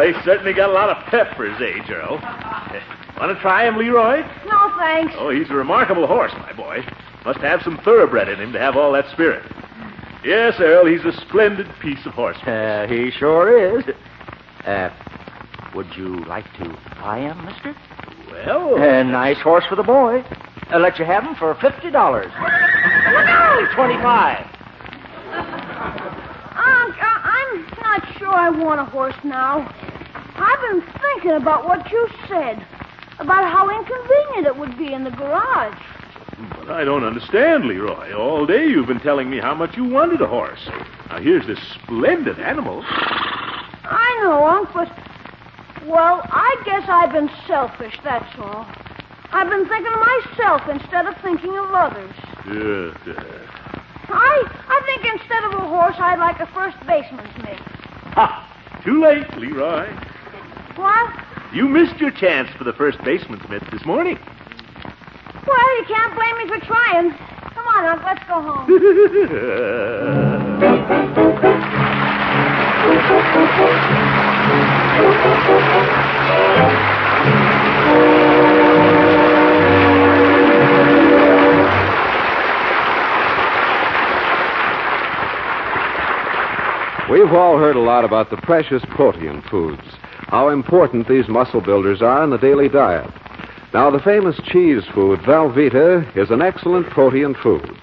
He certainly got a lot of pep for his age, Earl. Want to try him, Leroy? No, thanks. Oh, he's a remarkable horse, my boy. Must have some thoroughbred in him to have all that spirit. Yes, Earl, he's a splendid piece of horsemanship. He sure is. Would you like to buy him, mister? Well... A nice horse for the boy. I'll let you have him for $50. 25. I'm not sure I want a horse now. I've been thinking about what you said, about how inconvenient it would be in the garage. But I don't understand, Leroy. All day you've been telling me how much you wanted a horse. Now, here's this splendid animal. I know, Unc, but... Well, I guess I've been selfish, that's all. I've been thinking of myself instead of thinking of others. I think instead of a horse, I'd like a first baseman's mitt. Ha! Too late, Leroy. What? You missed your chance for the first baseman's mitt this morning. Well, you can't blame me for trying. Come on, Unc, let's go home. We've all heard a lot about the precious protein foods, how important these muscle builders are in the daily diet. Now, the famous cheese food, Velveeta, is an excellent protein food.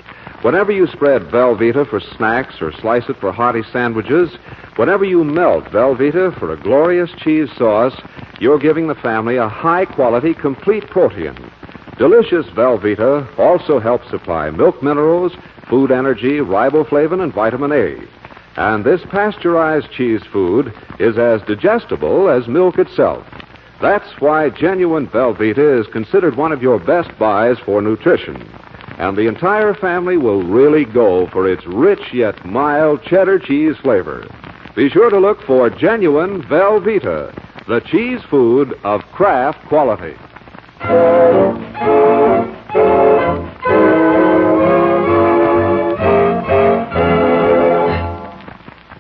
Whenever you spread Velveeta for snacks or slice it for hearty sandwiches, whenever you melt Velveeta for a glorious cheese sauce, you're giving the family a high-quality, complete protein. Delicious Velveeta also helps supply milk minerals, food energy, riboflavin, and vitamin A. And this pasteurized cheese food is as digestible as milk itself. That's why genuine Velveeta is considered one of your best buys for nutrition. And the entire family will really go for its rich yet mild cheddar cheese flavor. Be sure to look for genuine Velveeta, the cheese food of Kraft quality.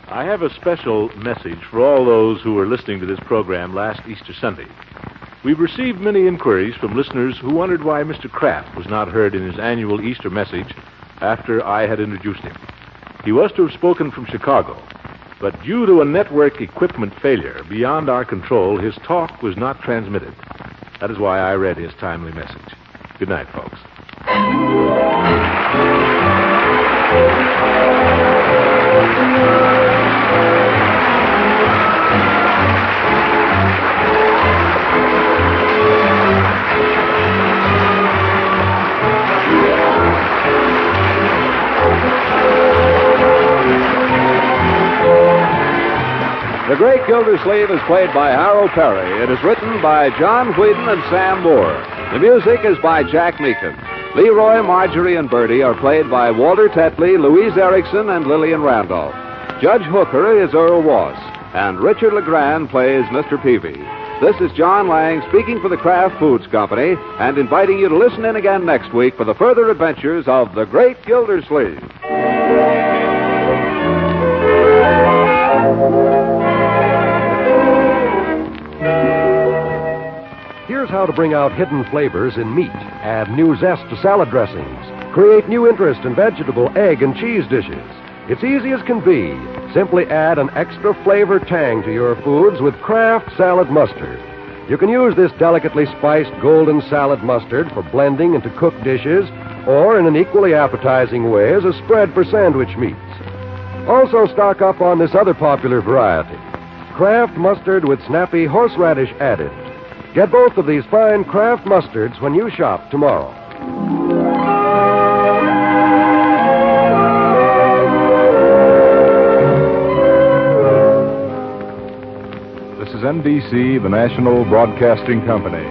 I have a special message for all those who were listening to this program last Easter Sunday. We've received many inquiries from listeners who wondered why Mr. Kraft was not heard in his annual Easter message after I had introduced him. He was to have spoken from Chicago, but due to a network equipment failure beyond our control, his talk was not transmitted. That is why I read his timely message. Good night, folks. The Great Gildersleeve is played by Harold Perry. It is written by John Whedon and Sam Moore. The music is by Jack Meakin. Leroy, Marjorie, and Bertie are played by Walter Tetley, Louise Erickson, and Lillian Randolph. Judge Hooker is Earl Wass, and Richard LeGrand plays Mr. Peavy. This is John Lang speaking for the Kraft Foods Company and inviting you to listen in again next week for the further adventures of the Great Gildersleeve. Here's how to bring out hidden flavors in meat, add new zest to salad dressings, create new interest in vegetable, egg, and cheese dishes. It's easy as can be. Simply add an extra flavor tang to your foods with Kraft Salad Mustard. You can use this delicately spiced golden salad mustard for blending into cooked dishes or in an equally appetizing way as a spread for sandwich meats. Also stock up on this other popular variety, Kraft Mustard with snappy horseradish added. Get both of these fine Kraft mustards when you shop tomorrow. This is NBC, the National Broadcasting Company.